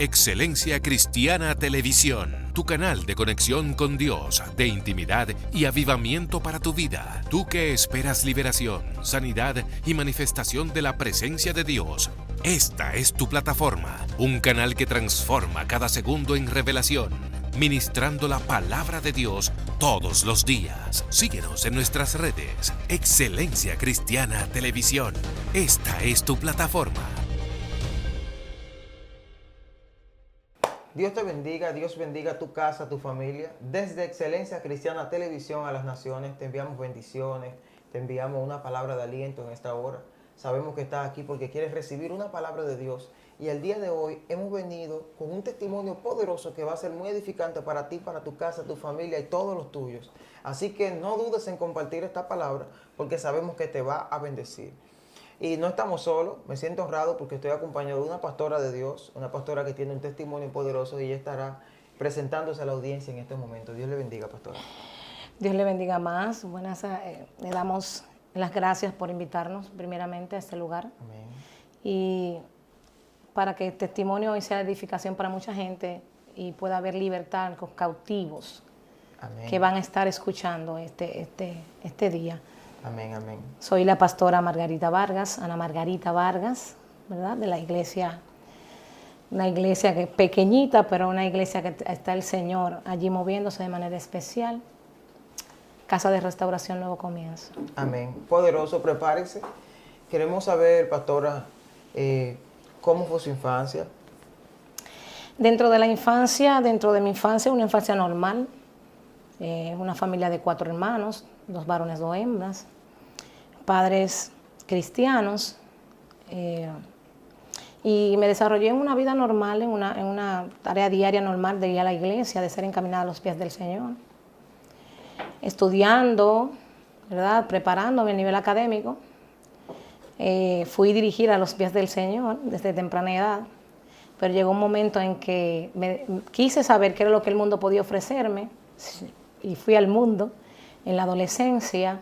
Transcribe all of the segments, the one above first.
Excelencia Cristiana Televisión, tu canal de conexión con Dios, de intimidad y avivamiento para tu vida. Tú que esperas liberación, sanidad y manifestación de la presencia de Dios. Esta es tu plataforma, un canal que transforma cada segundo en revelación, ministrando la palabra de Dios todos los días. Síguenos en nuestras redes. Excelencia Cristiana Televisión. Esta es tu plataforma. Dios bendiga tu casa, tu familia. Desde Excelencia Cristiana Televisión a las Naciones te enviamos bendiciones, te enviamos una palabra de aliento en esta hora. Sabemos que estás aquí porque quieres recibir una palabra de Dios. Y el día de hoy hemos venido con un testimonio poderoso que va a ser muy edificante para ti, para tu casa, tu familia y todos los tuyos. Así que no dudes en compartir esta palabra porque sabemos que te va a bendecir. Y no estamos solos, me siento honrado porque estoy acompañado de una pastora de Dios, una pastora que tiene un testimonio poderoso y ella estará presentándose a la audiencia en este momento. Dios le bendiga, pastora. Dios le bendiga más. Le damos las gracias por invitarnos primeramente a este lugar. Amén. Y para que el testimonio hoy sea edificación para mucha gente y pueda haber libertad con cautivos. Amén. Que van a estar escuchando este día. Amén, amén. Soy la pastora Margarita Vargas, Ana Margarita Vargas, ¿verdad? De la iglesia, una iglesia que es pequeñita, pero una iglesia que está el Señor allí moviéndose de manera especial. Casa de Restauración Nuevo Comienzo. Amén. Poderoso, prepárese. Queremos saber, pastora, ¿cómo fue su infancia? Dentro de mi infancia, una infancia normal. Una familia de 4 hermanos, 2 varones, 2 hembras, padres cristianos, y me desarrollé en una vida normal, en una tarea diaria normal de ir a la iglesia, de ser encaminada a los pies del Señor, estudiando, ¿verdad? Preparándome a nivel académico. Fui dirigida a los pies del Señor desde temprana edad, pero llegó un momento en que quise saber qué era lo que el mundo podía ofrecerme. Y fui al mundo en la adolescencia.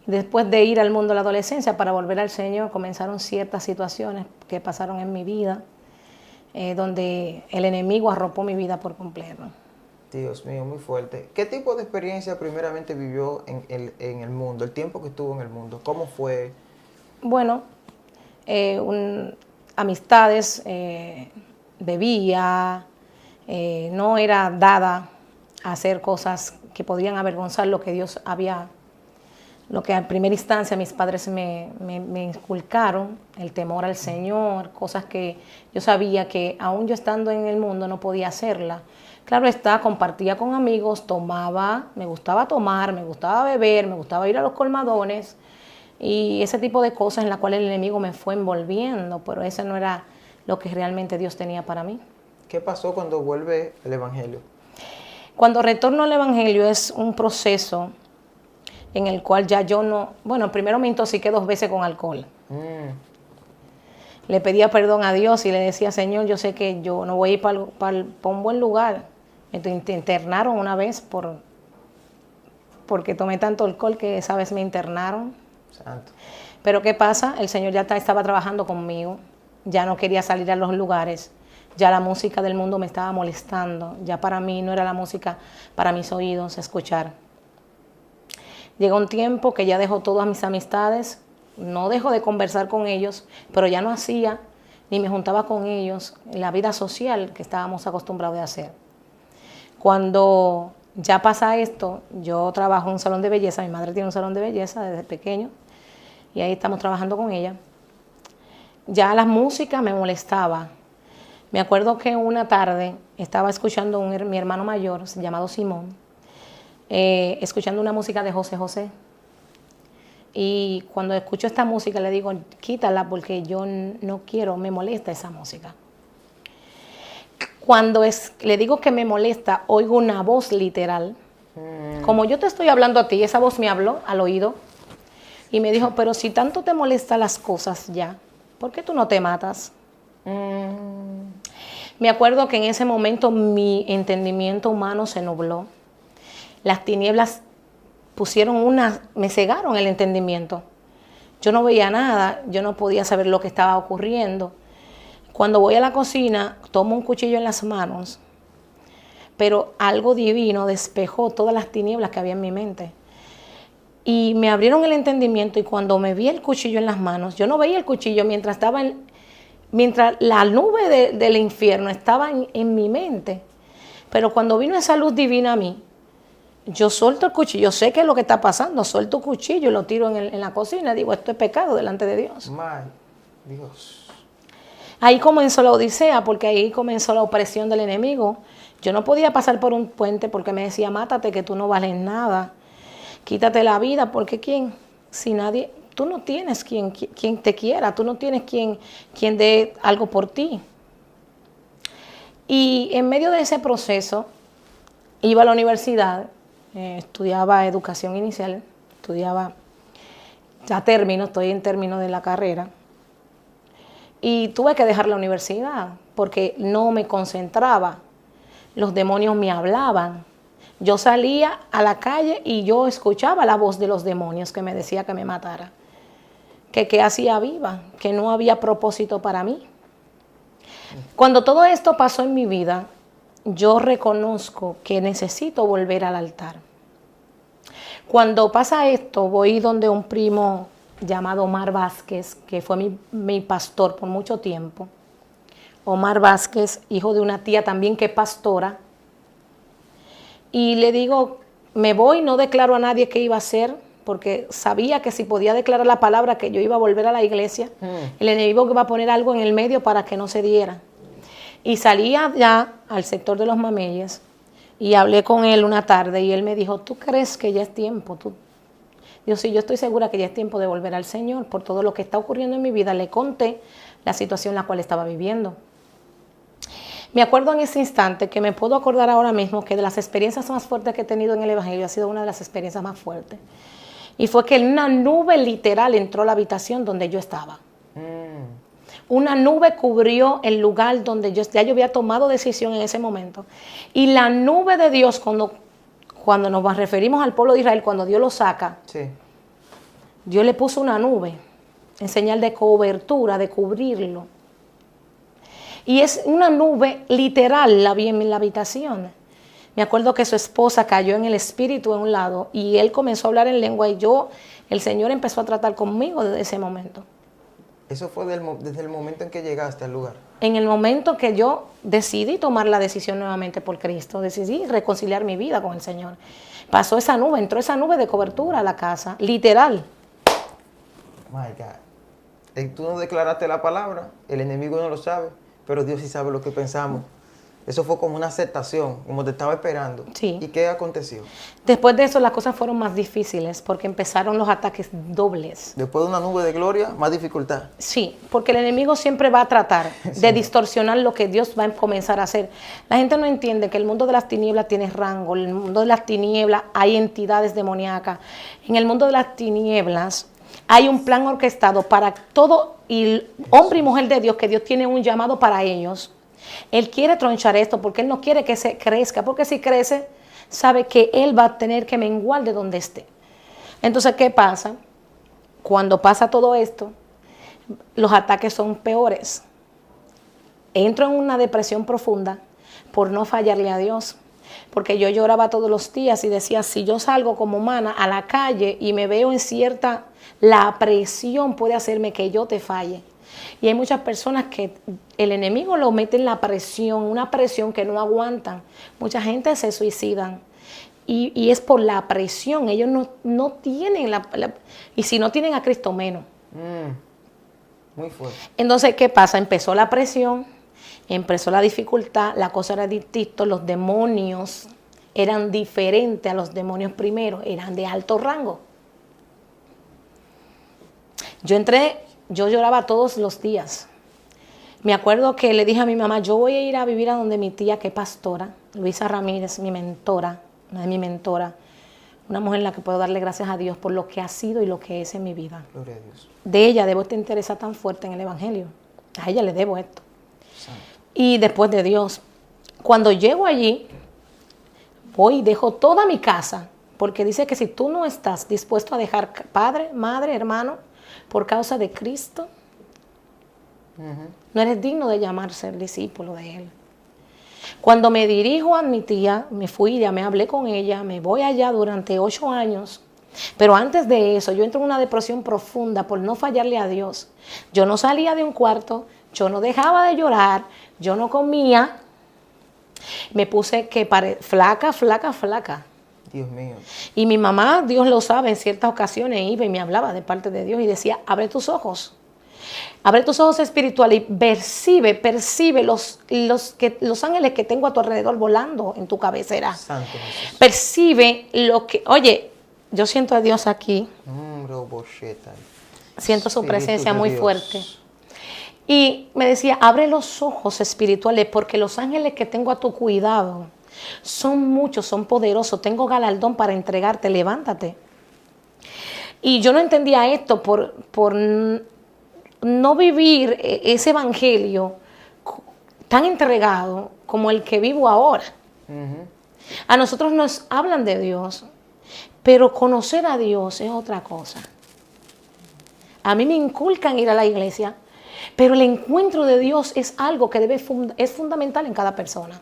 Después de ir al mundo en la adolescencia para volver al Señor, comenzaron ciertas situaciones que pasaron en mi vida, donde el enemigo arropó mi vida por completo. Dios mío, muy fuerte. ¿Qué tipo de experiencia primeramente vivió en el mundo, el tiempo que estuvo en el mundo? ¿Cómo fue? Bueno, amistades, bebía, no era dada a hacer cosas que podían avergonzar lo que a primera instancia mis padres me inculcaron, el temor al Señor, cosas que yo sabía que aún yo estando en el mundo no podía hacerla. Claro está, compartía con amigos, tomaba, me gustaba tomar, me gustaba beber, me gustaba ir a los colmadones y ese tipo de cosas en las cuales el enemigo me fue envolviendo, pero ese no era lo que realmente Dios tenía para mí. ¿Qué pasó cuando vuelve el Evangelio? Cuando retorno al Evangelio es un proceso en el cual ya yo no... Bueno, primero me intoxiqué 2 veces con alcohol. Le pedía perdón a Dios y le decía, Señor, yo sé que yo no voy a ir para un buen lugar. Me internaron una vez porque tomé tanto alcohol que esa vez me internaron. Santo. Pero ¿qué pasa? El Señor ya estaba trabajando conmigo. Ya no quería salir a los lugares. Ya la música del mundo me estaba molestando. Ya para mí no era la música para mis oídos escuchar. Llegó un tiempo que ya dejó todas mis amistades. No dejo de conversar con ellos, pero ya no hacía ni me juntaba con ellos en la vida social que estábamos acostumbrados a hacer. Cuando ya pasa esto, yo trabajo en un salón de belleza. Mi madre tiene un salón de belleza desde pequeño y ahí estamos trabajando con ella. Ya la música me molestaba. Me acuerdo que una tarde estaba escuchando mi hermano mayor, llamado Simón, escuchando una música de José José. Y cuando escucho esta música le digo, quítala porque yo no quiero, me molesta esa música. Cuando le digo que me molesta, oigo una voz literal. Como yo te estoy hablando a ti, esa voz me habló al oído y me dijo, pero si tanto te molestan las cosas ya, ¿por qué tú no te matas? Me acuerdo que en ese momento mi entendimiento humano se nubló. Las tinieblas me cegaron el entendimiento. Yo no veía nada, yo no podía saber lo que estaba ocurriendo. Cuando voy a la cocina, tomo un cuchillo en las manos, pero algo divino despejó todas las tinieblas que había en mi mente. Y me abrieron el entendimiento, y cuando me vi el cuchillo en las manos, yo no veía el cuchillo mientras la nube del infierno estaba en mi mente. Pero cuando vino esa luz divina a mí, yo suelto el cuchillo, yo sé qué es lo que está pasando, suelto el cuchillo y lo tiro en la cocina, digo, esto es pecado delante de Dios. Dios. Ahí comenzó la odisea, porque ahí comenzó la opresión del enemigo. Yo no podía pasar por un puente porque me decía, mátate, que tú no vales nada, quítate la vida, porque ¿quién? Si nadie, tú no tienes quien te quiera, tú no tienes quien dé algo por ti. Y en medio de ese proceso, iba a la universidad, estudiaba educación inicial, estoy en término de la carrera, y tuve que dejar la universidad porque no me concentraba, los demonios me hablaban. Yo salía a la calle y yo escuchaba la voz de los demonios que me decía que me matara, que hacía viva, que no había propósito para mí. Cuando todo esto pasó en mi vida, yo reconozco que necesito volver al altar. Cuando pasa esto, voy donde un primo llamado Omar Vázquez, que fue mi pastor por mucho tiempo. Omar Vázquez, hijo de una tía también que es pastora. Y le digo, me voy, no declaro a nadie qué iba a hacer, porque sabía que si podía declarar la palabra que yo iba a volver a la iglesia, el enemigo iba a poner algo en el medio para que no se diera. Y salí allá al sector de los Mameyes y hablé con él una tarde y él me dijo, ¿tú crees que ya es tiempo? Yo sí, yo estoy segura que ya es tiempo de volver al Señor por todo lo que está ocurriendo en mi vida. Le conté la situación en la cual estaba viviendo. Me acuerdo en ese instante, que me puedo acordar ahora mismo, que de las experiencias más fuertes que he tenido en el Evangelio ha sido una de las experiencias más fuertes. Y fue que una nube literal entró a la habitación donde yo estaba. Una nube cubrió el lugar donde yo había tomado decisión en ese momento. Y la nube de Dios, cuando nos referimos al pueblo de Israel, cuando Dios lo saca, Sí. Dios le puso una nube en señal de cobertura, de cubrirlo. Y es una nube literal, la vi en la habitación. Me acuerdo que su esposa cayó en el espíritu en un lado y él comenzó a hablar en lengua y el Señor empezó a tratar conmigo desde ese momento. Eso fue desde el momento en que llegaste al lugar. En el momento que yo decidí tomar la decisión nuevamente por Cristo, decidí reconciliar mi vida con el Señor. Pasó esa nube, entró esa nube de cobertura a la casa, literal. My God. Tú no declaraste la palabra, el enemigo no lo sabe, pero Dios sí sabe lo que pensamos. Eso fue como una aceptación, como te estaba esperando. Sí. ¿Y qué aconteció? Después de eso las cosas fueron más difíciles porque empezaron los ataques dobles. Después de una nube de gloria, más dificultad. Sí, porque el enemigo siempre va a tratar de distorsionar lo que Dios va a comenzar a hacer. La gente no entiende que el mundo de las tinieblas tiene rango, en el mundo de las tinieblas hay entidades demoníacas. En el mundo de las tinieblas hay un plan orquestado para todo y hombre y mujer de Dios, que Dios tiene un llamado para ellos. Él quiere tronchar esto porque Él no quiere que se crezca, porque si crece, sabe que Él va a tener que menguar de donde esté. Entonces, ¿qué pasa? Cuando pasa todo esto, los ataques son peores. Entro en una depresión profunda por no fallarle a Dios, porque yo lloraba todos los días y decía, si yo salgo como humana a la calle y me veo en la presión puede hacerme que yo te falle. Y hay muchas personas que el enemigo lo mete en la presión, una presión que no aguantan. Mucha gente se suicidan y es por la presión. Ellos no tienen y si no tienen a Cristo, menos. Muy fuerte. Entonces, ¿qué pasa? Empezó la presión, empezó la dificultad, la cosa era distinta, los demonios eran diferentes a los demonios primeros, eran de alto rango. Yo lloraba todos los días. Me acuerdo que le dije a mi mamá, yo voy a ir a vivir a donde mi tía, que es pastora, Luisa Ramírez, mi mentora, una de mis mentoras, una mujer en la que puedo darle gracias a Dios por lo que ha sido y lo que es en mi vida. Gloria a Dios. De ella debo esta interés tan fuerte en el Evangelio. A ella le debo esto. Santo. Y después de Dios, cuando llego allí, voy y dejo toda mi casa, porque dice que si tú no estás dispuesto a dejar padre, madre, hermano, por causa de Cristo, No eres digno de llamarse el discípulo de Él. Cuando me dirijo a mi tía, me fui, ya me hablé con ella, me voy allá durante 8 años. Pero antes de eso, yo entro en una depresión profunda por no fallarle a Dios. Yo no salía de un cuarto, yo no dejaba de llorar, yo no comía. Me puse flaca. Dios mío. Y mi mamá, Dios lo sabe, en ciertas ocasiones iba y me hablaba de parte de Dios y decía, abre tus ojos espirituales y percibe los ángeles que tengo a tu alrededor volando en tu cabecera. Santo Jesús. Percibe lo que, oye, yo siento a Dios aquí. Siento su presencia muy fuerte. Y me decía, abre los ojos espirituales porque los ángeles que tengo a tu cuidado son muchos, son poderosos. Tengo galardón para entregarte, levántate. Y yo no entendía esto por no vivir ese evangelio tan entregado como el que vivo ahora. A nosotros nos hablan de Dios, pero conocer a Dios es otra cosa. A mí me inculcan ir a la iglesia, pero el encuentro de Dios es algo que es fundamental en cada persona.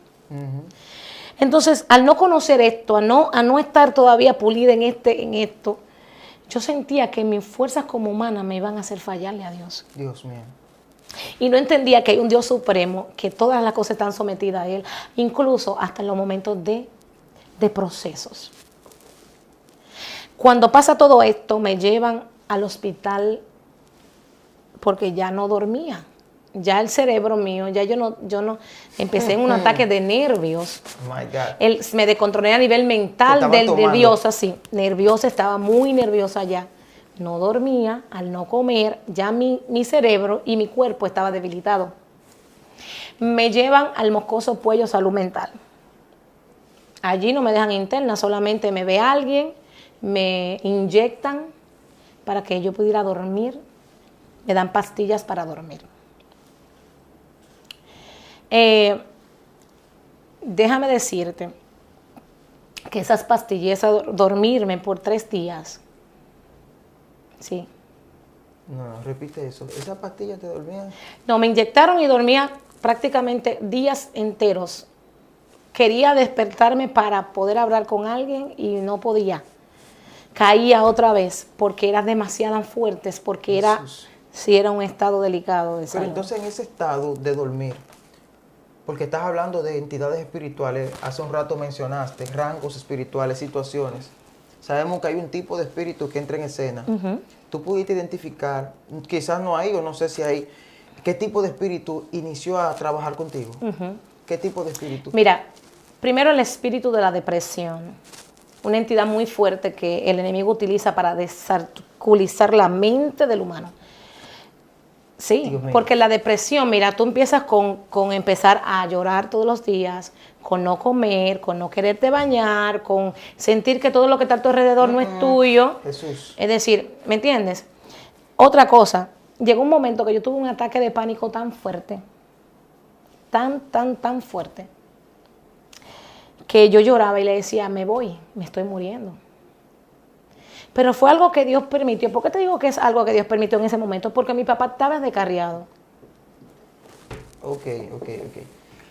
Entonces, al no conocer esto, a no estar todavía pulida en esto, yo sentía que mis fuerzas como humana me iban a hacer fallarle a Dios. Dios mío. Y no entendía que hay un Dios supremo, que todas las cosas están sometidas a Él, incluso hasta en los momentos de procesos. Cuando pasa todo esto, me llevan al hospital porque ya no dormía. Ya el cerebro mío, ya yo no empecé en un ataque de nervios. My God. Me descontrolé a nivel mental, nerviosa, sí, nerviosa, estaba muy nerviosa ya. No dormía, al no comer, ya mi cerebro y mi cuerpo estaba debilitado. Me llevan al Moscoso Puello Salud Mental. Allí no me dejan interna, solamente me ve alguien, me inyectan para que yo pudiera dormir, me dan pastillas para dormir. Déjame decirte que esas pastillas, dormirme por 3 días, sí. No, repite eso. ¿Esas pastillas te dormían? No, me inyectaron y dormía prácticamente días enteros. Quería despertarme para poder hablar con alguien y no podía. Caía otra vez porque eran demasiado fuertes, porque era un estado delicado de salud. Pero entonces en ese estado de dormir, porque estás hablando de entidades espirituales, hace un rato mencionaste rangos espirituales, situaciones. Sabemos que hay un tipo de espíritu que entra en escena. Tú pudiste identificar, quizás no hay o no sé si hay, ¿qué tipo de espíritu inició a trabajar contigo? ¿Qué tipo de espíritu? Mira, primero el espíritu de la depresión, una entidad muy fuerte que el enemigo utiliza para desarticulizar la mente del humano. Sí, porque la depresión, mira, tú empiezas con empezar a llorar todos los días, con no comer, con no quererte bañar, con sentir que todo lo que está a tu alrededor no es tuyo. Jesús. Es decir, ¿me entiendes? Otra cosa, llegó un momento que yo tuve un ataque de pánico tan fuerte, tan fuerte, que yo lloraba y le decía, me voy, me estoy muriendo. Pero fue algo que Dios permitió. ¿Por qué te digo que es algo que Dios permitió en ese momento? Porque mi papá estaba descarriado. Ok.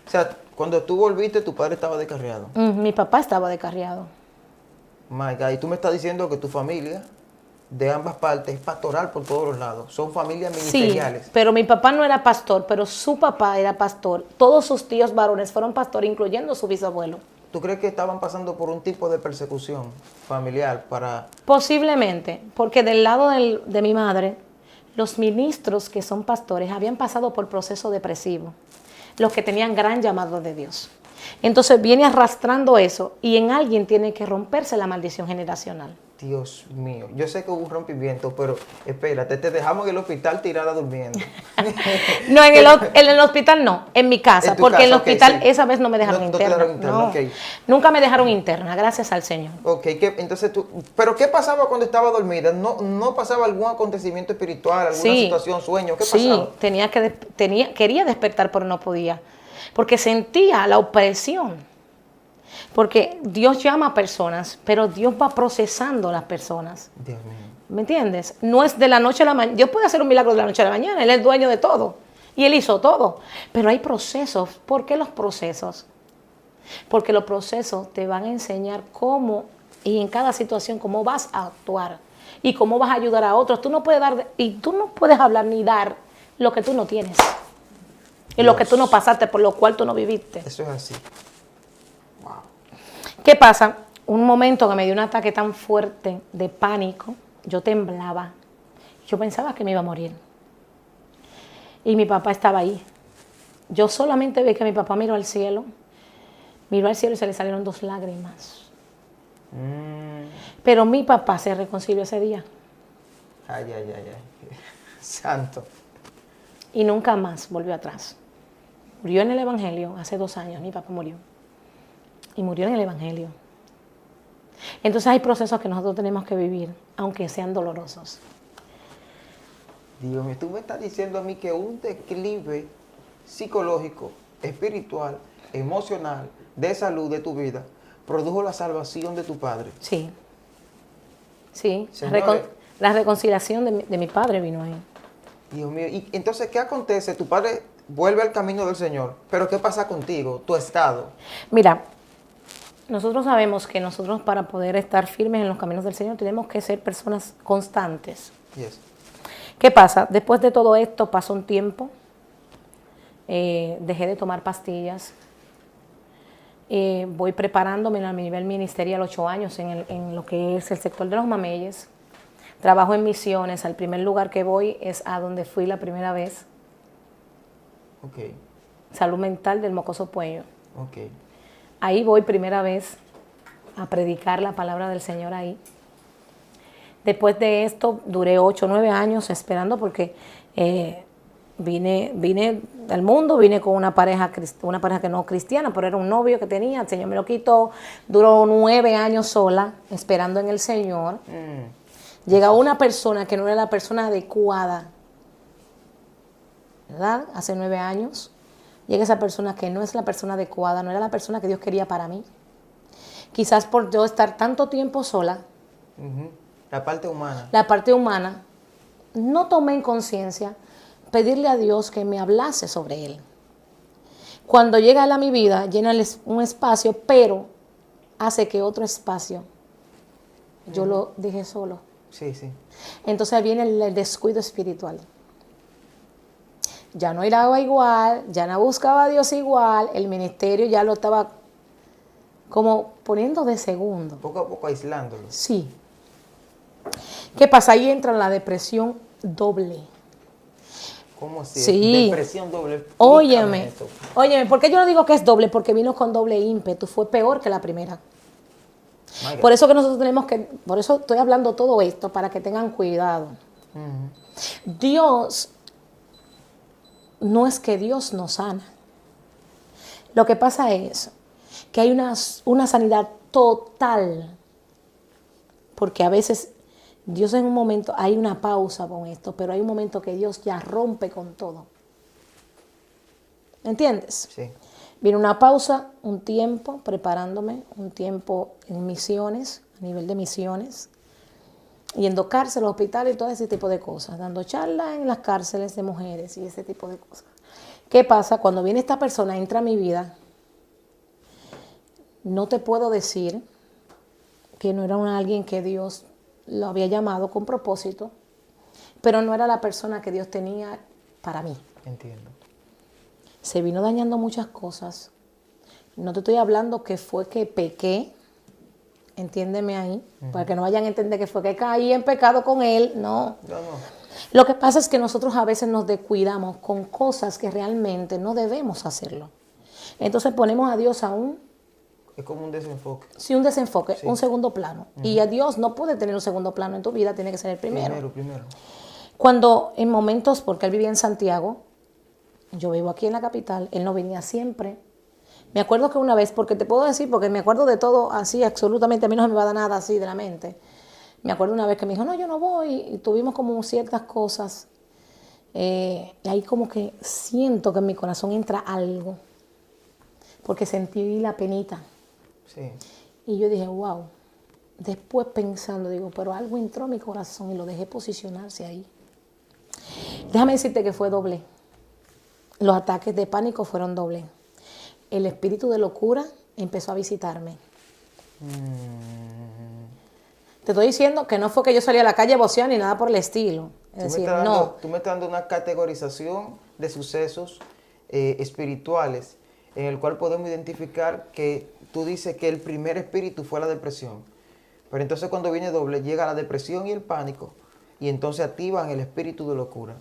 O sea, cuando tú volviste, tu padre estaba descarriado. Mi papá estaba descarriado. My God. Y tú me estás diciendo que tu familia, de ambas partes, es pastoral por todos los lados. Son familias ministeriales. Sí, pero mi papá no era pastor, pero su papá era pastor. Todos sus tíos varones fueron pastores, incluyendo su bisabuelo. ¿Tú crees que estaban pasando por un tipo de persecución familiar para...? Posiblemente, porque del lado de mi madre, los ministros que son pastores habían pasado por proceso depresivo, los que tenían gran llamado de Dios. Entonces viene arrastrando eso y en alguien tiene que romperse la maldición generacional. Dios mío, yo sé que hubo un rompimiento, pero espérate, te dejamos en el hospital tirada durmiendo. No, en el hospital no, en mi casa, ¿En tu porque casa? en el hospital Sí. esa vez no me dejaron No te interna. dejaron interna, No. ok. Nunca me dejaron interna, gracias al Señor. Ok, entonces tú... ¿Pero qué pasaba cuando estaba dormida? ¿No pasaba algún acontecimiento espiritual, alguna situación, sueño? ¿Qué pasaba? Sí, quería despertar, pero no podía, porque sentía la opresión. Porque Dios llama a personas, pero Dios va procesando a las personas. Dios mío. ¿Me entiendes? No es de la noche a la mañana. Dios puede hacer un milagro de la noche a la mañana. Él es dueño de todo. Y Él hizo todo. Pero hay procesos. ¿Por qué los procesos? Porque los procesos te van a enseñar cómo, y en cada situación, cómo vas a actuar y cómo vas a ayudar a otros. Tú no puedes dar, y tú no puedes hablar ni dar lo que tú no tienes. Y lo que tú no pasaste, por lo cual tú no viviste. Eso es así. Wow. ¿Qué pasa? Un momento que me dio un ataque tan fuerte de pánico, yo temblaba. Yo pensaba que me iba a morir. Y mi papá estaba ahí. Yo solamente vi que mi papá miró al cielo y se le salieron 2 lágrimas. Pero mi papá se reconcilió ese día. Ay. Santo. Y nunca más volvió atrás. Murió en el Evangelio hace 2 años, mi papá murió. Y murió en el Evangelio. Entonces hay procesos que nosotros tenemos que vivir, aunque sean dolorosos. Dios mío, tú me estás diciendo a mí que un declive psicológico, espiritual, emocional, de salud de tu vida, produjo la salvación de tu padre. Sí. Sí. Señores, La reconciliación de mi padre vino ahí. Dios mío, y entonces, ¿qué acontece? Tu padre vuelve al camino del Señor, pero ¿qué pasa contigo, tu estado? Mira, nosotros sabemos que nosotros para poder estar firmes en los caminos del Señor tenemos que ser personas constantes. Yes. ¿Qué pasa? Después de todo esto pasó un tiempo, dejé de tomar pastillas, voy preparándome a mi nivel ministerial 8 años en lo que es el sector de los mameyes. Trabajo en misiones. Al primer lugar que voy es a donde fui la primera vez. Ok. Salud mental del Mocoso Puello. Ok. Ahí voy primera vez a predicar la palabra del Señor ahí. Después de esto duré 8 o 9 años esperando porque vine al mundo, vine con una pareja que no cristiana, pero era un novio que tenía, el Señor me lo quitó. Duró 9 años sola esperando en el Señor. Llega una persona que no era la persona adecuada, ¿verdad? Hace 9 años. Llega esa persona que no es la persona adecuada, no era la persona que Dios quería para mí. Quizás por yo estar tanto tiempo sola, La parte humana. la parte humana, no tomé en conciencia pedirle a Dios que me hablase sobre él. Cuando llega él a mi vida, llena un espacio, pero hace que otro espacio yo lo dejé solo. Sí, sí. Entonces viene el descuido espiritual. Ya no oraba igual, ya no buscaba a Dios igual, el ministerio ya lo estaba como poniendo de segundo. Poco a poco aislándolo. Sí. ¿Qué pasa? Ahí entra la depresión doble. ¿Cómo así? Sí. Depresión doble. Óyeme, Explícame eso. óyeme, ¿por qué yo no digo que es doble? Porque vino con doble ímpetu, fue peor que la primera. My God. Por eso que nosotros tenemos que, por eso estoy hablando todo esto, para que tengan cuidado. Dios, no es que Dios nos sana. Lo que pasa es que hay una sanidad total, porque a veces Dios en un momento, hay una pausa con esto, pero hay un momento que Dios ya rompe con todo. ¿Entiendes? Sí. Viene una pausa, un tiempo preparándome, un tiempo en misiones, a nivel de misiones, yendo a cárceles, hospitales y todo ese tipo de cosas, dando charlas en las cárceles de mujeres y ese tipo de cosas. ¿Qué pasa? Cuando viene esta persona, entra a mi vida, no te puedo decir que no era alguien que Dios lo había llamado con propósito, pero no era la persona que Dios tenía para mí. Entiendo. Se vino dañando muchas cosas. No te estoy hablando que fue que pequé, entiéndeme ahí, para que no vayan a entender que fue que caí en pecado con él, no. No. Lo que pasa es que nosotros a veces nos descuidamos con cosas que realmente no debemos hacerlo. Entonces ponemos a Dios aún, Es como un desenfoque. sí, un desenfoque, Sí. un segundo plano. Y a Dios no puede tener un segundo plano en tu vida, tiene que ser el primero. Primero. Cuando en momentos, porque él vivía en Santiago, yo vivo aquí en la capital, él no venía siempre. Me acuerdo que una vez, porque te puedo decir, porque me acuerdo de todo así, absolutamente, a mí no se me va a dar nada así de la mente. Me acuerdo una vez que me dijo, no, yo no voy, y tuvimos como ciertas cosas. Y ahí como que siento que en mi corazón entra algo, porque sentí la penita. Sí. Y yo dije, wow. Después pensando, digo, pero algo entró en mi corazón y lo dejé posicionarse ahí. Déjame decirte que fue doble. los ataques de pánico fueron dobles. El espíritu de locura empezó a visitarme. Te estoy diciendo que no fue que yo salí a la calle a vocear ni nada por el estilo. Es decir, no. Tú me estás dando una categorización de sucesos espirituales en el cual podemos identificar que tú dices que el primer espíritu fue la depresión. Pero entonces cuando viene doble, llega la depresión y el pánico. Y entonces activan el espíritu de locura.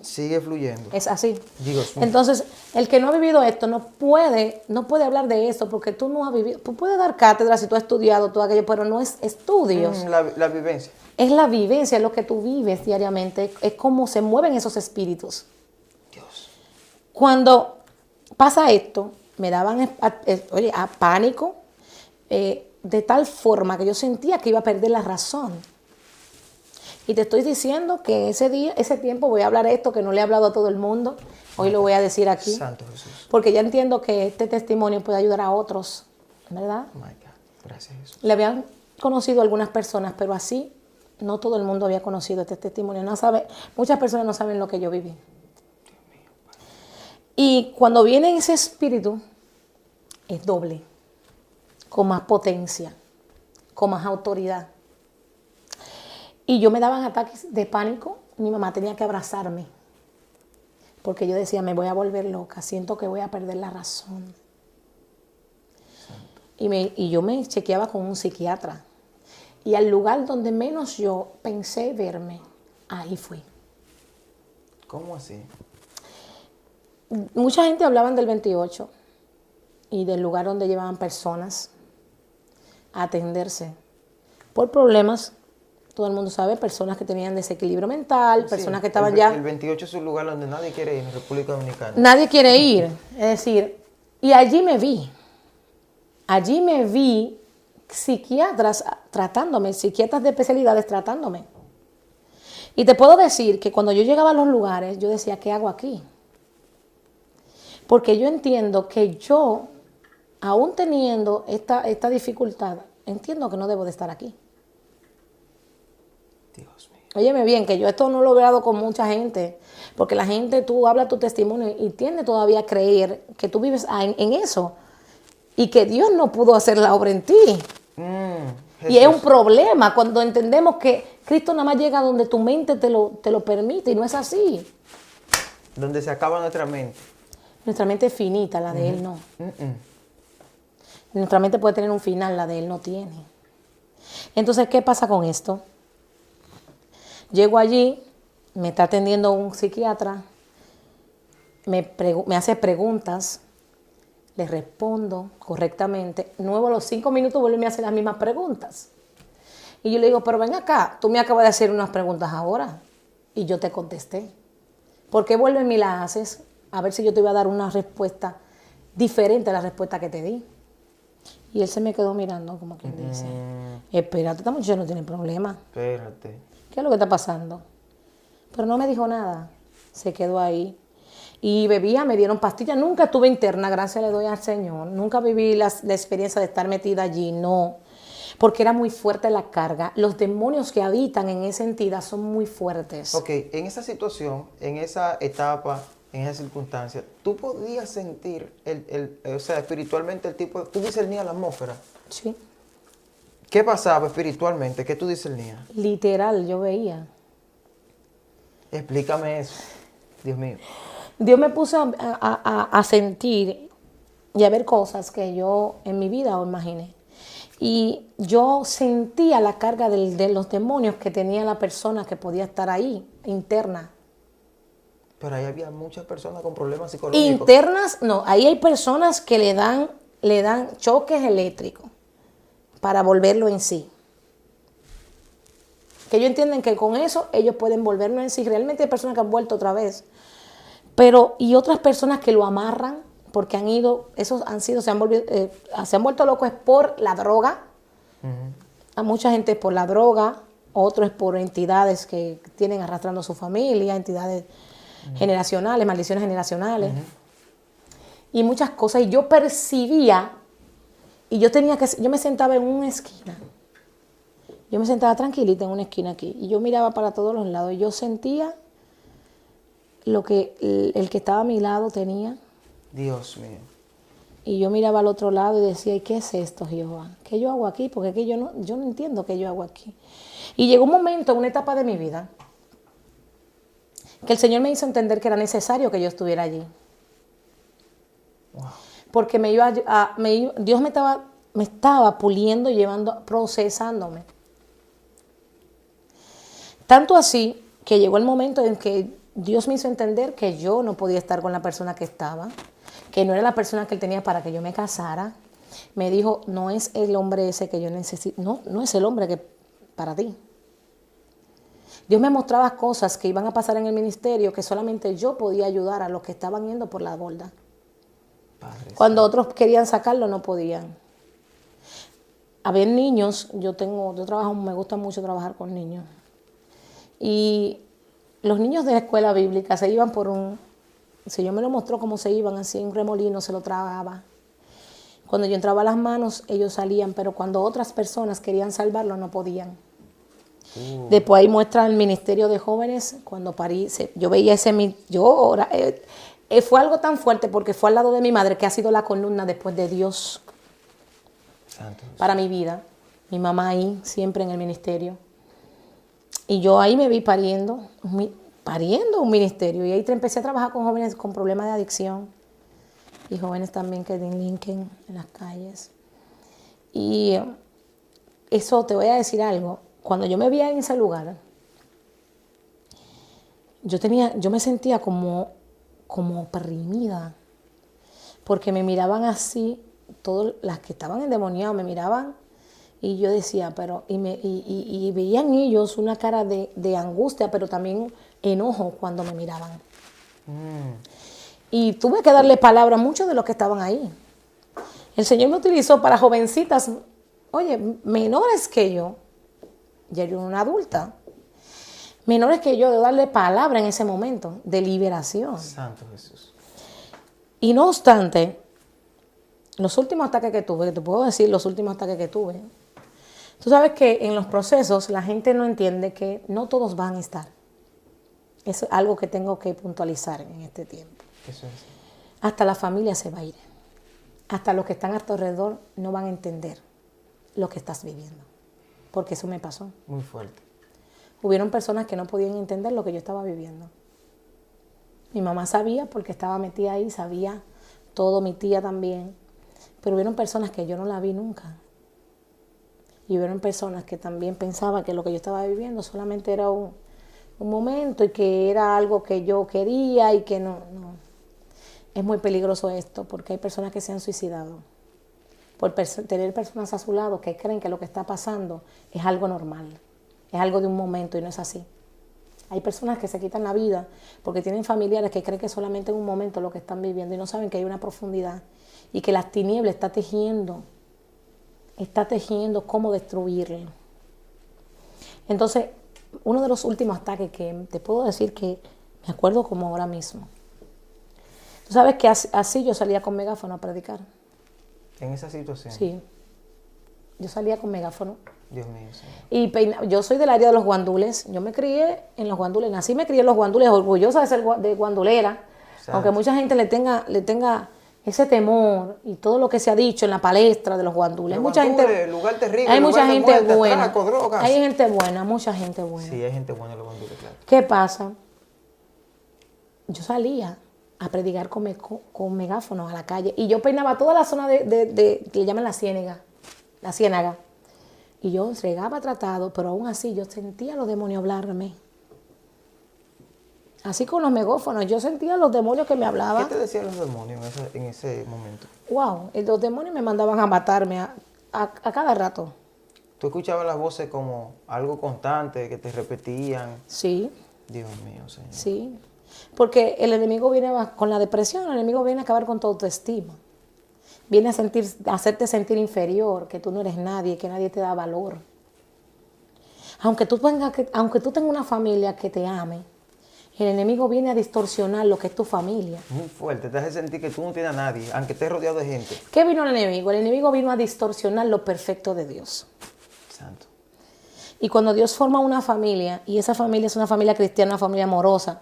Sigue fluyendo. Es así. Dios mío. Entonces, el que no ha vivido esto no puede hablar de esto porque tú no has vivido. Tú puedes dar cátedra si tú has estudiado todo aquello, pero no es estudios. La vivencia. Es la vivencia, es lo que tú vives diariamente. Es cómo se mueven esos espíritus. Dios. Cuando pasa esto, me daban a pánico de tal forma que yo sentía que iba a perder la razón. Y te estoy diciendo que ese tiempo voy a hablar esto que no le he hablado a todo el mundo. Hoy lo voy a decir aquí. Santo Jesús. Porque ya entiendo que este testimonio puede ayudar a otros, ¿verdad? Oh my God. Gracias, Jesús. Le habían conocido algunas personas, pero así no todo el mundo había conocido este testimonio. Muchas personas no saben lo que yo viví. Y cuando viene ese espíritu, es doble, con más potencia, con más autoridad. Y yo me daban ataques de pánico, mi mamá tenía que abrazarme, porque yo decía, me voy a volver loca, siento que voy a perder la razón. Y yo me chequeaba con un psiquiatra. Y al lugar donde menos yo pensé verme, ahí fui. ¿Cómo así? Mucha gente hablaban del 28 y del lugar donde llevaban personas a atenderse por problemas. Todo el mundo sabe, personas que tenían desequilibro mental, personas que estaban ya... El 28 es un lugar donde nadie quiere ir en República Dominicana. Nadie quiere ir. Es decir, y allí me vi. Allí me vi psiquiatras tratándome, psiquiatras de especialidades tratándome. Y te puedo decir que cuando yo llegaba a los lugares, yo decía, ¿qué hago aquí? Porque yo entiendo que yo, aún teniendo esta dificultad, entiendo que no debo de estar aquí. Dios mío. Óyeme bien, que yo esto no lo he hablado con mucha gente, porque la gente, tú hablas tu testimonio y tiende todavía a creer que tú vives en eso y que Dios no pudo hacer la obra en ti. Y es un problema cuando entendemos que Cristo nada más llega donde tu mente te lo permite y no es así. Donde se acaba nuestra mente. Nuestra mente es finita, la de Él no. Nuestra mente puede tener un final, la de Él no tiene. Entonces, ¿qué pasa con esto? Llego allí, me está atendiendo un psiquiatra, me hace preguntas, le respondo correctamente. Nuevo a los 5 minutos vuelve y me hace las mismas preguntas. Y yo le digo, pero ven acá, tú me acabas de hacer unas preguntas ahora. Y yo te contesté. ¿Por qué vuelves y me las haces? A ver si yo te iba a dar una respuesta diferente a la respuesta que te di. Y él se me quedó mirando como quien dice, espérate, esta muchacha no tiene problema. Espérate. ¿Qué es lo que está pasando? Pero no me dijo nada. Se quedó ahí. Y bebía, me dieron pastillas. Nunca estuve interna, gracias le doy al Señor. Nunca viví la experiencia de estar metida allí, no. Porque era muy fuerte la carga. Los demonios que habitan en esa entidad son muy fuertes. Ok, en esa situación, en esa etapa, en esa circunstancia, tú podías sentir, o sea, espiritualmente el tipo, tú discernías la atmósfera. Sí. ¿Qué pasaba espiritualmente? ¿Qué tú discernías? Literal, yo veía. Explícame eso, Dios mío. Dios me puso a sentir y a ver cosas que yo en mi vida no imaginé. Y yo sentía la carga de los demonios que tenía la persona que podía estar ahí, interna. Pero ahí había muchas personas con problemas psicológicos. Internas, no, ahí hay personas que le dan choques eléctricos para volverlo en sí. Que ellos entienden que con eso ellos pueden volverlo en sí. Realmente hay personas que han vuelto otra vez. Pero, y otras personas que lo amarran porque han ido, se han vuelto locos es por la droga. A mucha gente es por la droga, otros es por entidades que tienen arrastrando a su familia, entidades generacionales, maldiciones generacionales. Y muchas cosas. Y yo percibía, y yo me sentaba en una esquina. Yo me sentaba tranquilita en una esquina aquí. Y yo miraba para todos los lados. Y yo sentía lo que el que estaba a mi lado tenía. Dios mío. Y yo miraba al otro lado y decía, ¿y qué es esto, Jehová? ¿Qué yo hago aquí? Porque es que yo no entiendo qué yo hago aquí. Y llegó un momento, una etapa de mi vida, que el Señor me hizo entender que era necesario que yo estuviera allí. Wow. Porque Dios me estaba puliendo, llevando, procesándome. Tanto así que llegó el momento en que Dios me hizo entender que yo no podía estar con la persona que estaba, que no era la persona que Él tenía para que yo me casara. Me dijo, no es el hombre ese que yo necesito, no es el hombre que para ti. Dios me mostraba cosas que iban a pasar en el ministerio que solamente yo podía ayudar a los que estaban yendo por la borda. Padre Cuando Santo. otros querían sacarlo, no podían. Había niños, yo trabajo, me gusta mucho trabajar con niños. Y los niños de la escuela bíblica se iban el Señor me lo mostró cómo se iban, así en un remolino se lo tragaba. Cuando yo entraba a las manos, ellos salían, pero cuando otras personas querían salvarlo, no podían. Después ahí muestra el ministerio de jóvenes, cuando parí, yo veía fue algo tan fuerte porque fue al lado de mi madre, que ha sido la columna después de Dios Santo. para mi vida. Mi mamá ahí, siempre en el ministerio. Y yo ahí me vi pariendo un ministerio. Y ahí empecé a trabajar con jóvenes con problemas de adicción. Y jóvenes también que delinquen en las calles. Y eso, te voy a decir algo. Cuando yo me vi en ese lugar, yo me sentía como oprimida. Porque me miraban así, todas las que estaban endemoniadas me miraban. Y yo decía, y veían ellos una cara de angustia, pero también enojo cuando me miraban. Y tuve que darle palabra a muchos de los que estaban ahí. El Señor me utilizó para jovencitas, menores que yo. Ya yo era una adulta. Menores que yo, de darle palabra en ese momento de liberación. Santo Jesús. Y no obstante, los últimos ataques que tuve, te puedo decir los últimos ataques que tuve. Tú sabes que en los procesos la gente no entiende que no todos van a estar. Es algo que tengo que puntualizar en este tiempo. Eso es. Hasta la familia se va a ir. Hasta los que están a tu alrededor no van a entender lo que estás viviendo. Porque eso me pasó. Muy fuerte. Hubieron personas que no podían entender lo que yo estaba viviendo. Mi mamá sabía porque estaba metida ahí, sabía todo, mi tía también. Pero hubieron personas que yo no la vi nunca. Y hubieron personas que también pensaban que lo que yo estaba viviendo solamente era un momento y que era algo que yo quería y que no. Es muy peligroso esto porque hay personas que se han suicidado por tener personas a su lado que creen que lo que está pasando es algo normal, es algo de un momento y no es así. Hay personas que se quitan la vida porque tienen familiares que creen que solamente en un momento lo que están viviendo y no saben que hay una profundidad y que las tinieblas está tejiendo cómo destruirlo. Entonces, uno de los últimos ataques que te puedo decir que me acuerdo como ahora mismo. Tú sabes que así yo salía con megáfono a predicar. En esa situación. Sí. Yo salía con megáfono. Dios mío, Señor. Y yo soy del área de los guandules. Yo me crié en los guandules. Nací y me crié en los guandules, orgullosa de ser de guandulera. Santo. Aunque mucha gente le tenga ese temor y todo lo que se ha dicho en la palestra de los guandules. Mucha gente, lugar terrible, hay mucha gente muerte, buena. Trago, drogas. Hay gente buena, mucha gente buena. Sí, hay gente buena en los guandules, claro. ¿Qué pasa? Yo salía a predicar con megáfonos a la calle y yo peinaba toda la zona que le llaman la ciénaga. Y yo regaba tratado, pero aún así yo sentía a los demonios hablarme. Así con los megáfonos, yo sentía a los demonios que me hablaban. ¿Qué te decían los demonios en ese momento? Wow, los demonios me mandaban a matarme a cada rato. ¿Tú escuchabas las voces como algo constante, que te repetían? Sí. Dios mío, Señor. Sí. Porque el enemigo viene con la depresión, el enemigo viene a acabar con tu autoestima. Viene a hacerte sentir inferior, que tú no eres nadie, que nadie te da valor. Aunque tú tengas una familia que te ame, el enemigo viene a distorsionar lo que es tu familia. Muy fuerte, te hace sentir que tú no tienes a nadie, aunque estés rodeado de gente. ¿Qué vino el enemigo? El enemigo vino a distorsionar lo perfecto de Dios. Santo. Y cuando Dios forma una familia, y esa familia es una familia cristiana, una familia amorosa,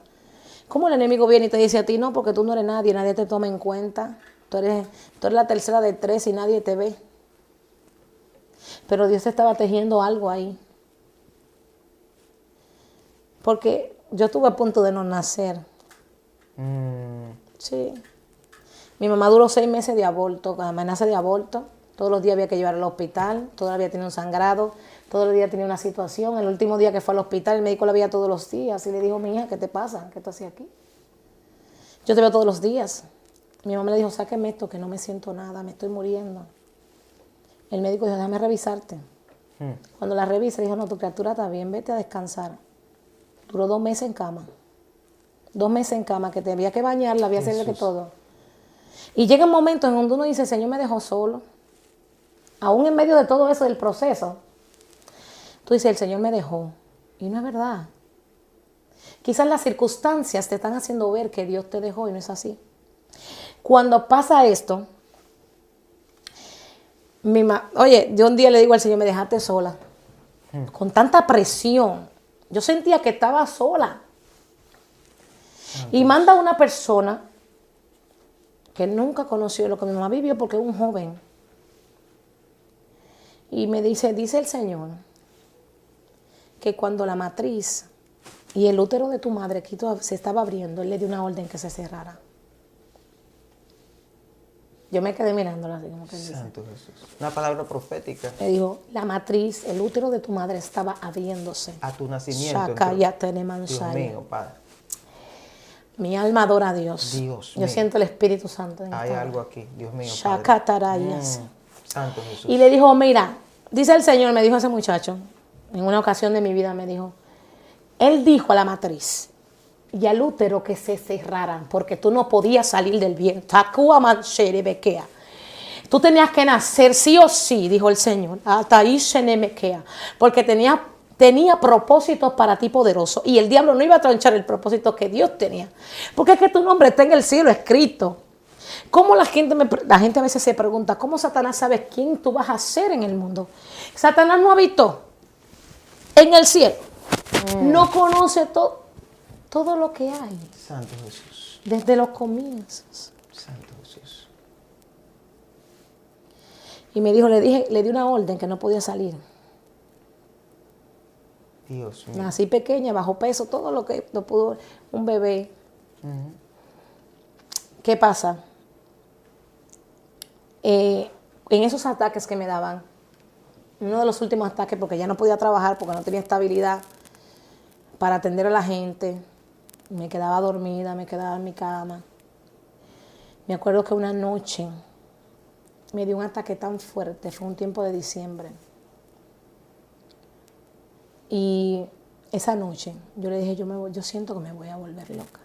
¿Cómo el enemigo viene y te dice a ti, no, porque tú no eres nadie, nadie te toma en cuenta? Tú eres la tercera de 3 y nadie te ve. Pero Dios estaba tejiendo algo ahí. Porque yo estuve a punto de no nacer. Sí. Mi mamá duró 6 meses de aborto, amenaza de aborto. Todos los días había que llevarla al hospital, todavía tenía un sangrado, todos los días tenía una situación. El último día que fue al hospital, el médico la veía todos los días y le dijo, mi hija, ¿qué te pasa? ¿Qué tú haces aquí? Yo te veo todos los días. Mi mamá le dijo, sáqueme esto, que no me siento nada, me estoy muriendo. El médico dijo, déjame revisarte. Cuando la revisa, dijo, no, tu criatura está bien, vete a descansar. Duró 2 meses en cama. 2 meses en cama, que te había que bañarla, había que hacerle que todo. Y llega un momento en donde uno dice, el Señor me dejó solo. Aún en medio de todo eso del proceso, tú dices, el Señor me dejó. Y no es verdad. Quizás las circunstancias te están haciendo ver que Dios te dejó y no es así. Cuando pasa esto, oye, yo un día le digo al Señor, me dejaste sola. Con tanta presión. Yo sentía que estaba sola. Y manda a una persona que nunca conoció lo que mi mamá vivió porque es un joven. Y me dice el Señor, que cuando la matriz y el útero de tu madre se estaba abriendo, Él le dio una orden que se cerrara. Yo me quedé mirándola así como que Santo Jesús. Una palabra profética. me dijo, la matriz, el útero de tu madre estaba abriéndose. A tu nacimiento. Dios mío, Padre. Mi alma adora a Dios. Dios Yo mío. siento el Espíritu Santo. Hay algo aquí, Dios mío, Padre. Santo Jesús. Y le dijo, mira, dice el Señor, me dijo ese muchacho, en una ocasión de mi vida me dijo, Él dijo a la matriz y al útero que se cerraran, porque tú no podías salir del vientre. Tú tenías que nacer sí o sí, dijo el Señor, porque tenía propósitos para ti poderosos. Y el diablo no iba a tronchar el propósito que Dios tenía. Porque es que tu nombre está en el cielo escrito. ¿Cómo la gente a veces se pregunta, ¿cómo Satanás sabe quién tú vas a ser en el mundo? Satanás no habitó en el cielo. No conoce todo lo que hay. Santo Jesús. Desde los comienzos. Santo Jesús. Y me dijo, le di una orden que no podía salir. Dios mío. Nací pequeña, bajo peso, todo lo que no pudo, un bebé. ¿Qué pasa? En esos ataques que me daban, uno de los últimos ataques, porque ya no podía trabajar, porque no tenía estabilidad para atender a la gente, me quedaba dormida, me quedaba en mi cama. Me acuerdo que una noche me dio un ataque tan fuerte, fue un tiempo de diciembre. Y esa noche yo le dije, yo siento que me voy a volver loca.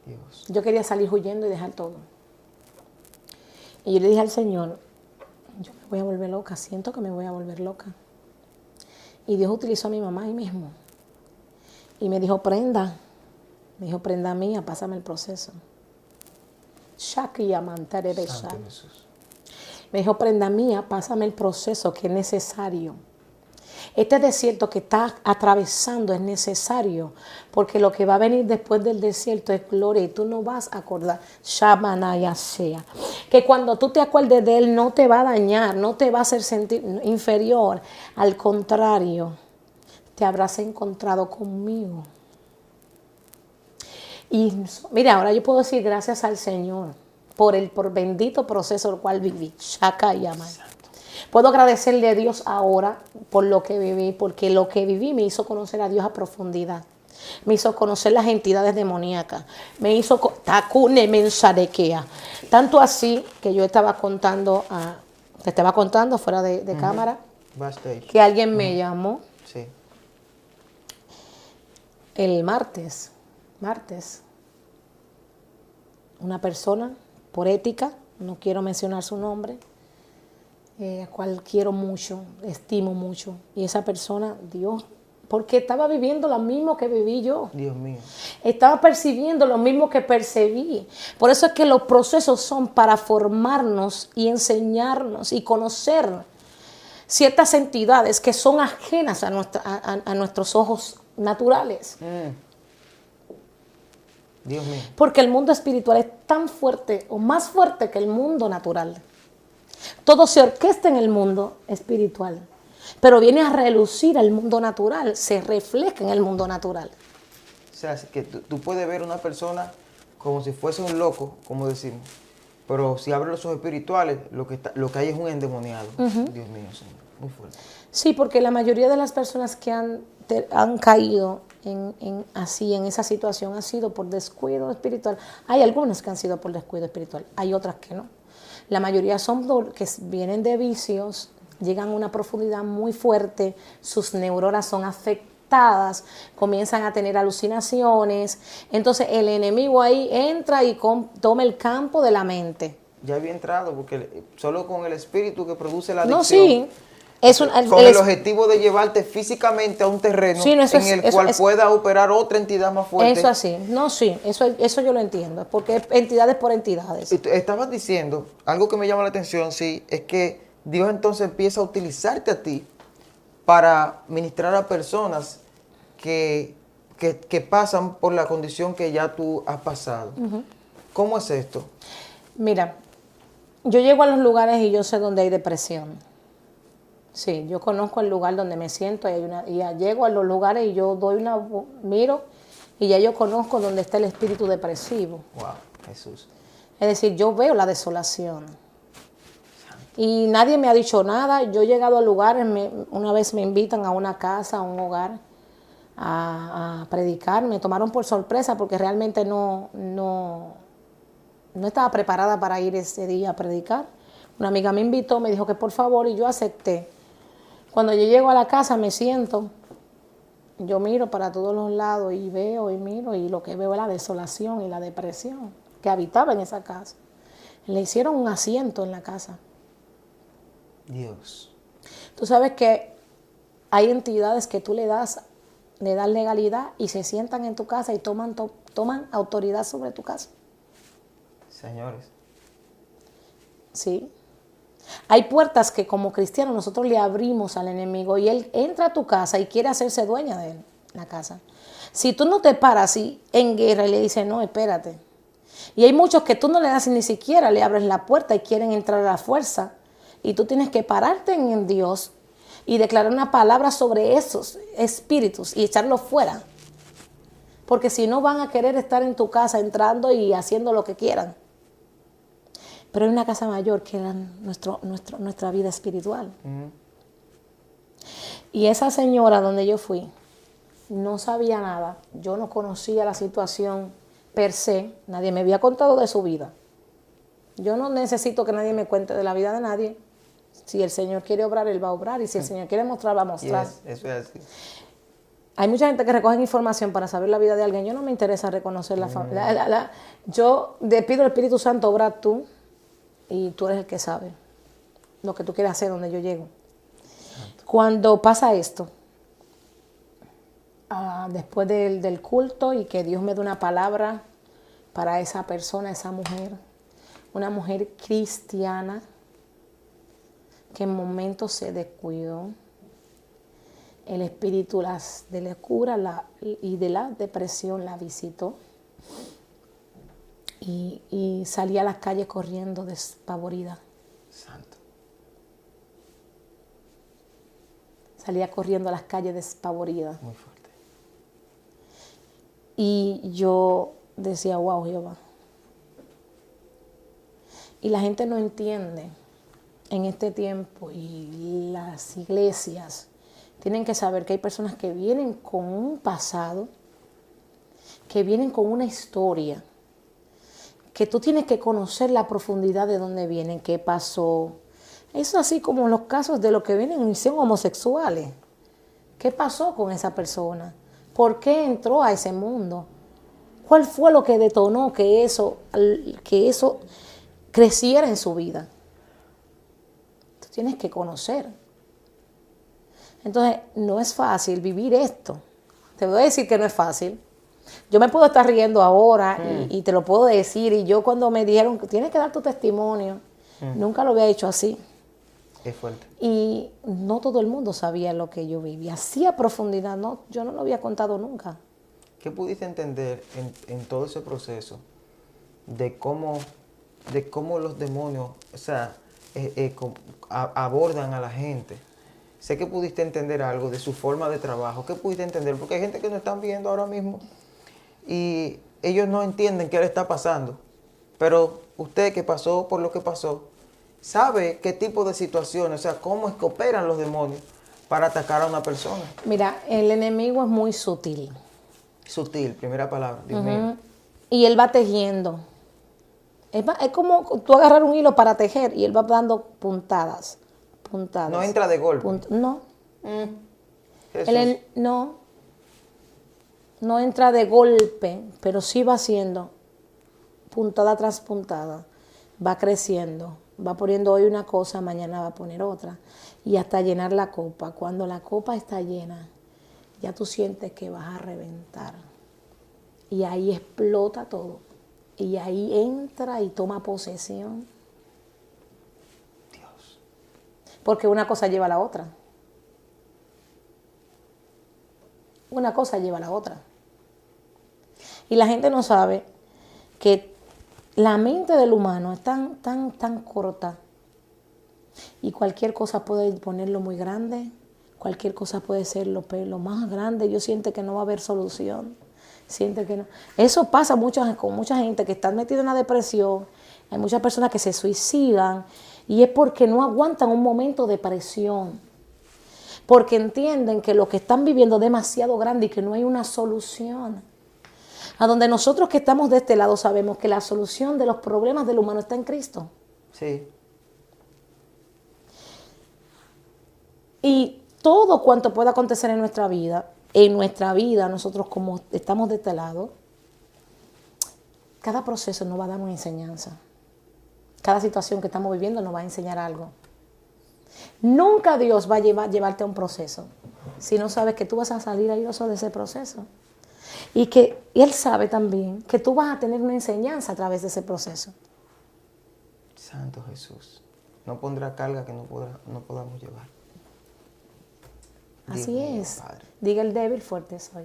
Dios. Yo quería salir huyendo y dejar todo. Y yo le dije al Señor, yo me voy a volver loca, siento que me voy a volver loca. Y Dios utilizó a mi mamá ahí mismo. Y me dijo, prenda mía, pásame el proceso. Santo Jesús. Me dijo, prenda mía, pásame el proceso que es necesario. Este desierto que estás atravesando es necesario, porque lo que va a venir después del desierto es gloria y tú no vas a acordar. Shamanaya sea. Que cuando tú te acuerdes de Él no te va a dañar, no te va a hacer sentir inferior. Al contrario, te habrás encontrado conmigo. Y mira, ahora yo puedo decir gracias al Señor por bendito proceso el cual viví. Shakayama. Puedo agradecerle a Dios ahora por lo que viví, porque lo que viví me hizo conocer a Dios a profundidad. Me hizo conocer las entidades demoníacas. Me hizo takune mensarekea. Tanto así que yo te estaba contando fuera de cámara, Backstage. que alguien me llamó Sí. el martes, una persona por ética, no quiero mencionar su nombre, a cual quiero mucho, estimo mucho, y esa persona, Dios, porque estaba viviendo lo mismo que viví yo. Dios mío. Estaba percibiendo lo mismo que percibí. Por eso es que los procesos son para formarnos y enseñarnos y conocer ciertas entidades que son ajenas a nuestros ojos naturales. Dios mío. Porque el mundo espiritual es tan fuerte o más fuerte que el mundo natural. Todo se orquesta en el mundo espiritual, pero viene a relucir el mundo natural, se refleja en el mundo natural. O sea, es que tú puedes ver a una persona como si fuese un loco, como decimos, pero si abres los ojos espirituales, lo que hay es un endemoniado. Dios mío, Señor, muy fuerte. Sí, porque la mayoría de las personas que han caído en esa situación ha sido por descuido espiritual. Hay algunas que han sido por descuido espiritual, hay otras que no. La mayoría son que vienen de vicios, llegan a una profundidad muy fuerte, sus neuronas son afectadas, comienzan a tener alucinaciones. Entonces el enemigo ahí entra y toma el campo de la mente. Ya había entrado, porque solo con el espíritu que produce la adicción. No, sí. Con el objetivo de llevarte físicamente a un terreno en el cual pueda operar otra entidad más fuerte. Eso así, no, sí, eso yo lo entiendo, porque es entidades por entidades. Estabas diciendo, algo que me llama la atención, sí, es que Dios entonces empieza a utilizarte a ti para ministrar a personas que pasan por la condición que ya tú has pasado. ¿Cómo es esto? Mira, yo llego a los lugares y yo sé dónde hay depresión. Sí, yo conozco el lugar donde me siento y ya llego a los lugares y yo miro y ya yo conozco dónde está el espíritu depresivo. Wow, Jesús. Es decir, yo veo la desolación. Y nadie me ha dicho nada. Yo he llegado a lugares, una vez me invitan a una casa, a un hogar, a predicar. Me tomaron por sorpresa porque realmente no estaba preparada para ir ese día a predicar. Una amiga me invitó, me dijo que por favor y yo acepté. Cuando yo llego a la casa me siento, yo miro para todos los lados y veo y miro y lo que veo es la desolación y la depresión que habitaba en esa casa. Le hicieron un asiento en la casa. Dios. Tú sabes que hay entidades que tú le das legalidad y se sientan en tu casa y toman autoridad sobre tu casa. Señores. Sí. Hay puertas que como cristianos nosotros le abrimos al enemigo y él entra a tu casa y quiere hacerse dueña de la casa. Si tú no te paras en guerra y le dices, no, espérate. Y hay muchos que tú no le das ni siquiera le abres la puerta y quieren entrar a la fuerza. Y tú tienes que pararte en Dios y declarar una palabra sobre esos espíritus y echarlos fuera. Porque si no van a querer estar en tu casa entrando y haciendo lo que quieran. Pero hay una casa mayor que era nuestra vida espiritual. Y esa señora donde yo fui no sabía nada. Yo no conocía la situación per se. Nadie me había contado de su vida. Yo no necesito que nadie me cuente de la vida de nadie. Si el Señor quiere obrar, Él va a obrar. Y si el Señor quiere mostrar, va a mostrar. Eso es así. Hay mucha gente que recoge información para saber la vida de alguien. Yo no me interesa reconocer la familia. Yo le pido al Espíritu Santo, obra tú. Y tú eres el que sabe lo que tú quieres hacer donde yo llego. Cuando pasa esto, después del culto y que Dios me dé una palabra para esa persona, esa mujer, una mujer cristiana que en momentos se descuidó, el espíritu de la cura y de la depresión la visitó. Y salí a las calles corriendo despavorida. Santo. Salía corriendo a las calles despavorida. Muy fuerte. Y yo decía, wow, Jehová. Y la gente no entiende en este tiempo y las iglesias tienen que saber que hay personas que vienen con un pasado, que vienen con una historia, que tú tienes que conocer la profundidad de dónde vienen, qué pasó. Es así como los casos de los que vienen y son homosexuales. ¿Qué pasó con esa persona? ¿Por qué entró a ese mundo? ¿Cuál fue lo que detonó que eso creciera en su vida? Tú tienes que conocer. Entonces, no es fácil vivir esto. Te voy a decir que no es fácil. Yo me puedo estar riendo ahora y te lo puedo decir. Y yo cuando me dijeron que tienes que dar tu testimonio, nunca lo había hecho así. Es fuerte. Y no todo el mundo sabía lo que yo vivía. Así a profundidad, no, yo no lo había contado nunca. ¿qué pudiste entender en todo ese proceso de cómo los demonios, o sea, abordan a la gente? Sé que pudiste entender algo de su forma de trabajo. ¿Qué pudiste entender? Porque hay gente que nos están viendo ahora mismo y ellos no entienden qué le está pasando. Pero usted que pasó por lo que pasó, sabe qué tipo de situaciones, o sea, cómo es que operan los demonios para atacar a una persona. Mira, el enemigo es muy sutil. Sutil, primera palabra, Dios mío. Y él va tejiendo. Es como tú agarrar un hilo para tejer y él va dando puntadas. No entra de golpe. No. Jesús. No entra de golpe, pero sí va haciendo puntada tras puntada. Va creciendo. Va poniendo hoy una cosa, mañana va a poner otra. Y hasta llenar la copa. Cuando la copa está llena, ya tú sientes que vas a reventar. Y ahí explota todo. Y ahí entra y toma posesión. Dios. Porque una cosa lleva a la otra. Una cosa lleva a la otra. Y la gente no sabe que la mente del humano es tan corta. Y cualquier cosa puede ponerlo muy grande. Cualquier cosa puede ser lo más grande. Yo siento que no va a haber solución. Siente que no. Eso pasa con mucha gente que está metida en la depresión. Hay muchas personas que se suicidan y es porque no aguantan un momento de presión. Porque entienden que lo que están viviendo es demasiado grande y que no hay una solución. A donde nosotros que estamos de este lado sabemos que la solución de los problemas del humano está en Cristo. Sí. Y todo cuanto pueda acontecer en nuestra vida, nosotros como estamos de este lado, cada proceso nos va a dar una enseñanza. Cada situación que estamos viviendo nos va a enseñar algo. Nunca Dios va a llevarte a un proceso si no sabes que tú vas a salir airoso de ese proceso. Y que Él sabe también que tú vas a tener una enseñanza a través de ese proceso. Santo Jesús. No pondrá carga que no podamos llevar. Así Dios mío, es. Padre. Diga el débil, fuerte soy.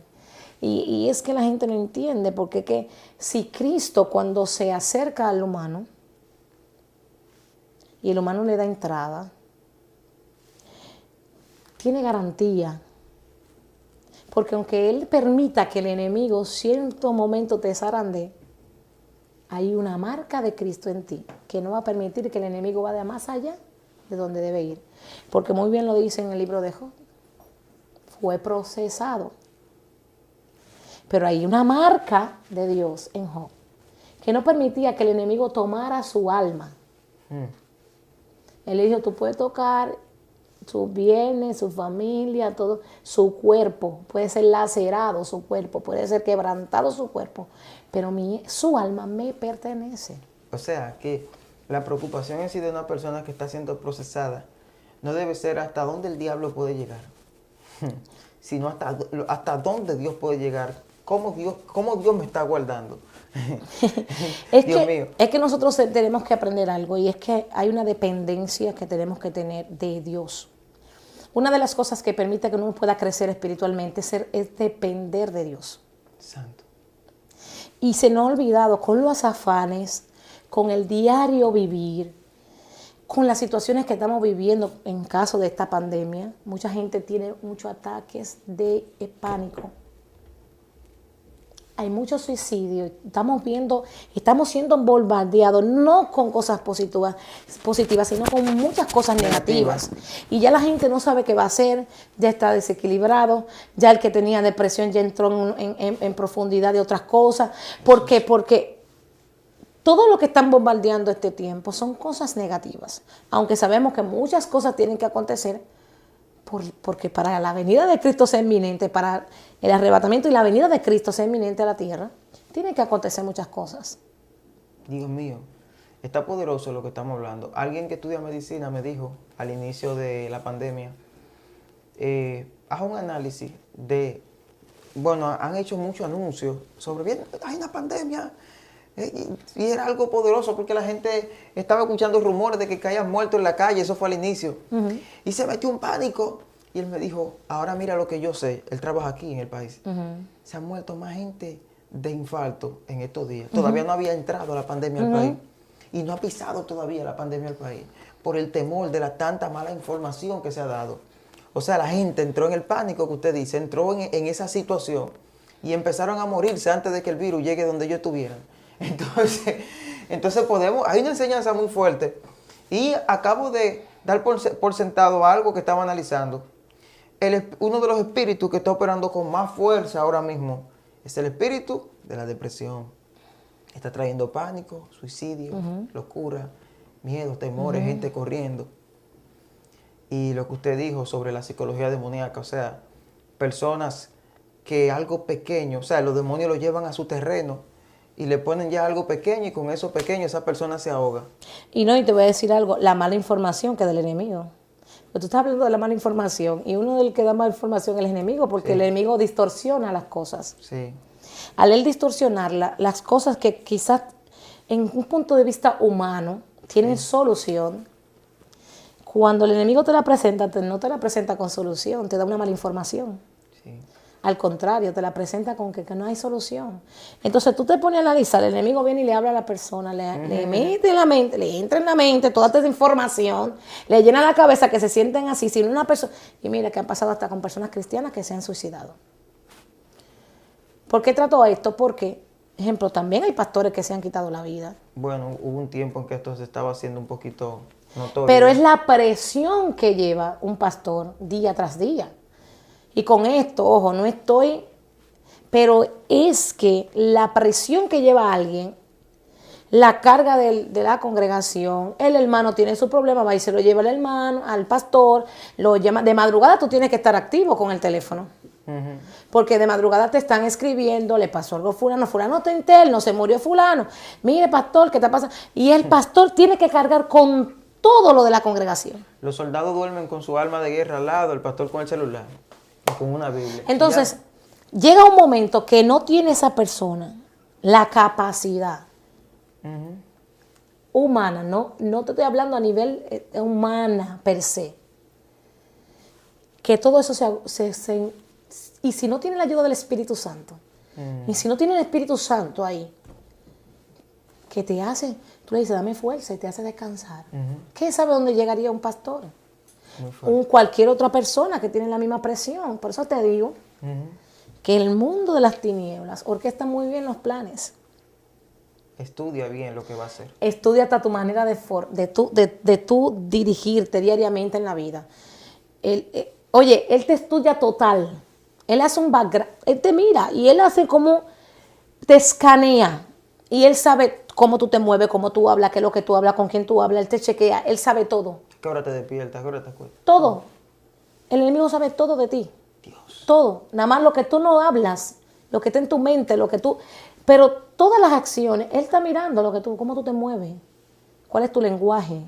Y es que la gente no entiende, porque que si Cristo cuando se acerca al humano, y el humano le da entrada, tiene garantía. Porque aunque Él permita que el enemigo cierto momento te zarandee, hay una marca de Cristo en ti, que no va a permitir que el enemigo vaya más allá de donde debe ir. Porque muy bien lo dice en el libro de Job. Fue procesado. Pero hay una marca de Dios en Job que no permitía que el enemigo tomara su alma. Él le dijo, tú puedes tocar sus bienes, su familia, todo, su cuerpo. Puede ser lacerado su cuerpo, puede ser quebrantado su cuerpo, pero su alma me pertenece. O sea, que la preocupación en sí de una persona que está siendo procesada no debe ser hasta dónde el diablo puede llegar, sino hasta dónde Dios puede llegar. ¿Cómo Dios me está guardando? Dios mío. Es que nosotros tenemos que aprender algo, y es que hay una dependencia que tenemos que tener de Dios. Una de las cosas que permite que uno pueda crecer espiritualmente es depender de Dios. Santo. Y se nos ha olvidado con los afanes, con el diario vivir, con las situaciones que estamos viviendo en caso de esta pandemia. Mucha gente tiene muchos ataques de pánico. Hay muchos suicidios. Estamos siendo bombardeados no con cosas positivas, sino con muchas cosas negativas. Y ya la gente no sabe qué va a hacer, ya está desequilibrado, ya el que tenía depresión ya entró en profundidad de otras cosas. ¿Por qué? Porque todo lo que están bombardeando este tiempo son cosas negativas. Aunque sabemos que muchas cosas tienen que acontecer, porque para la venida de Cristo sea inminente, para el arrebatamiento y la venida de Cristo sea inminente a la tierra, tienen que acontecer muchas cosas. Dios mío, está poderoso lo que estamos hablando. Alguien que estudia medicina me dijo al inicio de la pandemia, haz un análisis han hecho muchos anuncios sobre, hay una pandemia, y era algo poderoso porque la gente estaba escuchando rumores de que caían muertos en la calle, eso fue al inicio. Y se metió un pánico Y él me dijo, ahora mira lo que yo sé, él trabaja aquí en el país. Se han muerto más gente de infarto en estos días. Todavía no había entrado la pandemia al país. Y no ha pisado todavía la pandemia al país. Por el temor de la tanta mala información que se ha dado. O sea, la gente entró en el pánico que usted dice, entró en esa situación. Y empezaron a morirse antes de que el virus llegue donde ellos estuvieran. Entonces hay una enseñanza muy fuerte. Y acabo de dar por sentado algo que estaba analizando. Uno de los espíritus que está operando con más fuerza ahora mismo es el espíritu de la depresión. Está trayendo pánico, suicidio, locura, miedo, temores, gente corriendo. Y lo que usted dijo sobre la psicología demoníaca, o sea, personas que algo pequeño, o sea, los demonios lo llevan a su terreno y le ponen ya algo pequeño y con eso pequeño esa persona se ahoga. Y te voy a decir algo, la mala información que del enemigo. Pero tú estás hablando de la mala información y uno del que da mala información es el enemigo, porque el enemigo distorsiona las cosas. Sí. Al él distorsionar las cosas que quizás en un punto de vista humano tienen solución, cuando el enemigo te la presenta, no te la presenta con solución, te da una mala información. Sí. Al contrario, te la presenta con que no hay solución. Entonces tú te pones a analizar, el enemigo viene y le habla a la persona, le mete en la mente, le entra en la mente toda esta información, le llena la cabeza que se sienten así, sin una persona. Y mira que han pasado hasta con personas cristianas que se han suicidado. ¿Por qué trato esto? Porque, ejemplo, también hay pastores que se han quitado la vida. Bueno, hubo un tiempo en que esto se estaba haciendo un poquito notorio. Pero es la presión que lleva un pastor día tras día. Y con esto, ojo, no estoy... Pero es que la presión que lleva a alguien, la carga de la congregación, el hermano tiene su problema, va y se lo lleva el hermano, al pastor, lo llama. De madrugada tú tienes que estar activo con el teléfono. Porque de madrugada te están escribiendo, le pasó algo a fulano está interno, se murió fulano. Mire, pastor, ¿qué te pasa? Y el pastor tiene que cargar con todo lo de la congregación. Los soldados duermen con su arma de guerra al lado, el pastor con el celular, con una Biblia. Entonces, llega un momento que no tiene esa persona la capacidad humana, no te estoy hablando a nivel humana per se, que todo eso y si no tiene la ayuda del Espíritu Santo, y si no tiene el Espíritu Santo ahí, que te hace, tú le dices, dame fuerza y te hace descansar. ¿Qué sabe dónde llegaría un pastor? Cualquier otra persona que tiene la misma presión. Por eso te digo que el mundo de las tinieblas orquesta muy bien los planes. Estudia bien lo que va a hacer. Estudia hasta tu manera de tú dirigirte diariamente en la vida. Oye, él te estudia total. Él hace un background. Él te mira y él hace como te escanea. Y él sabe cómo tú te mueves, cómo tú hablas, qué es lo que tú hablas, con quién tú hablas. Él te chequea. Él sabe todo. ¿Qué hora te despiertas? ¿Qué hora te acuestas? Todo. El enemigo sabe todo de ti. Dios. Todo. Nada más lo que tú no hablas, lo que está en tu mente, lo que tú... Pero todas las acciones, él está mirando cómo tú te mueves, cuál es tu lenguaje,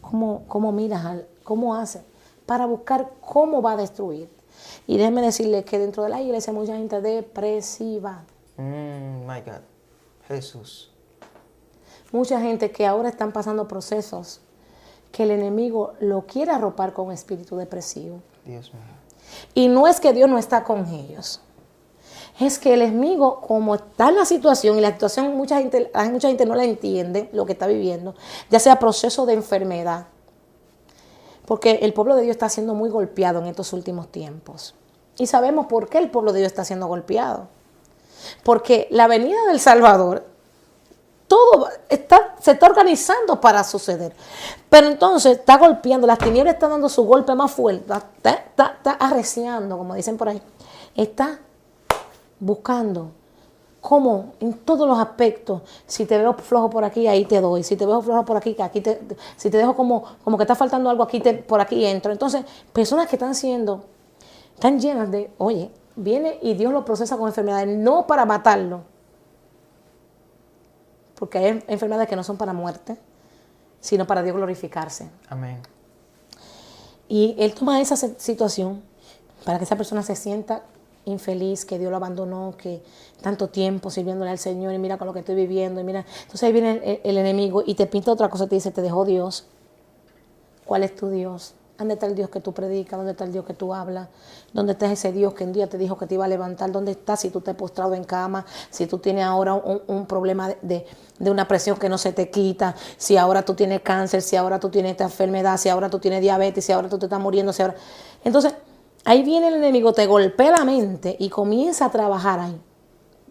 cómo miras, cómo haces, para buscar cómo va a destruir. Y déjeme decirle que dentro de la iglesia hay mucha gente depresiva. My God. Jesús. Mucha gente que ahora están pasando procesos que el enemigo lo quiere arropar con espíritu depresivo. Dios mío. Y no es que Dios no está con ellos. Es que el enemigo, como está en la situación, y la situación mucha gente no la entiende, lo que está viviendo, ya sea proceso de enfermedad, porque el pueblo de Dios está siendo muy golpeado en estos últimos tiempos. Y sabemos por qué el pueblo de Dios está siendo golpeado. Porque la venida del Salvador, todo se está organizando para suceder. Pero entonces está golpeando, las tinieblas están dando su golpe más fuerte, está arreciando, como dicen por ahí. Está buscando cómo en todos los aspectos, si te veo flojo por aquí, ahí te doy, si te veo flojo por aquí, si te dejo como que está faltando algo aquí, por aquí entro. Entonces, personas que están llenas de, oye, viene y Dios lo procesa con enfermedades, no para matarlo, porque hay enfermedades que no son para muerte, sino para Dios glorificarse. Amén. Y Él toma esa situación para que esa persona se sienta infeliz, que Dios lo abandonó, que tanto tiempo sirviéndole al Señor y mira con lo que estoy viviendo. Y mira. Entonces ahí viene el enemigo y te pinta otra cosa, te dice, te dejó Dios. ¿Cuál es tu Dios? ¿Dónde está el Dios que tú predicas? ¿Dónde está el Dios que tú hablas? ¿Dónde está ese Dios que un día te dijo que te iba a levantar? ¿Dónde está si tú te has postrado en cama? Si tú tienes ahora un problema de una presión que no se te quita, si ahora tú tienes cáncer, si ahora tú tienes esta enfermedad, si ahora tú tienes diabetes, si ahora tú te estás muriendo, si ahora... Entonces, ahí viene el enemigo, te golpea la mente y comienza a trabajar ahí.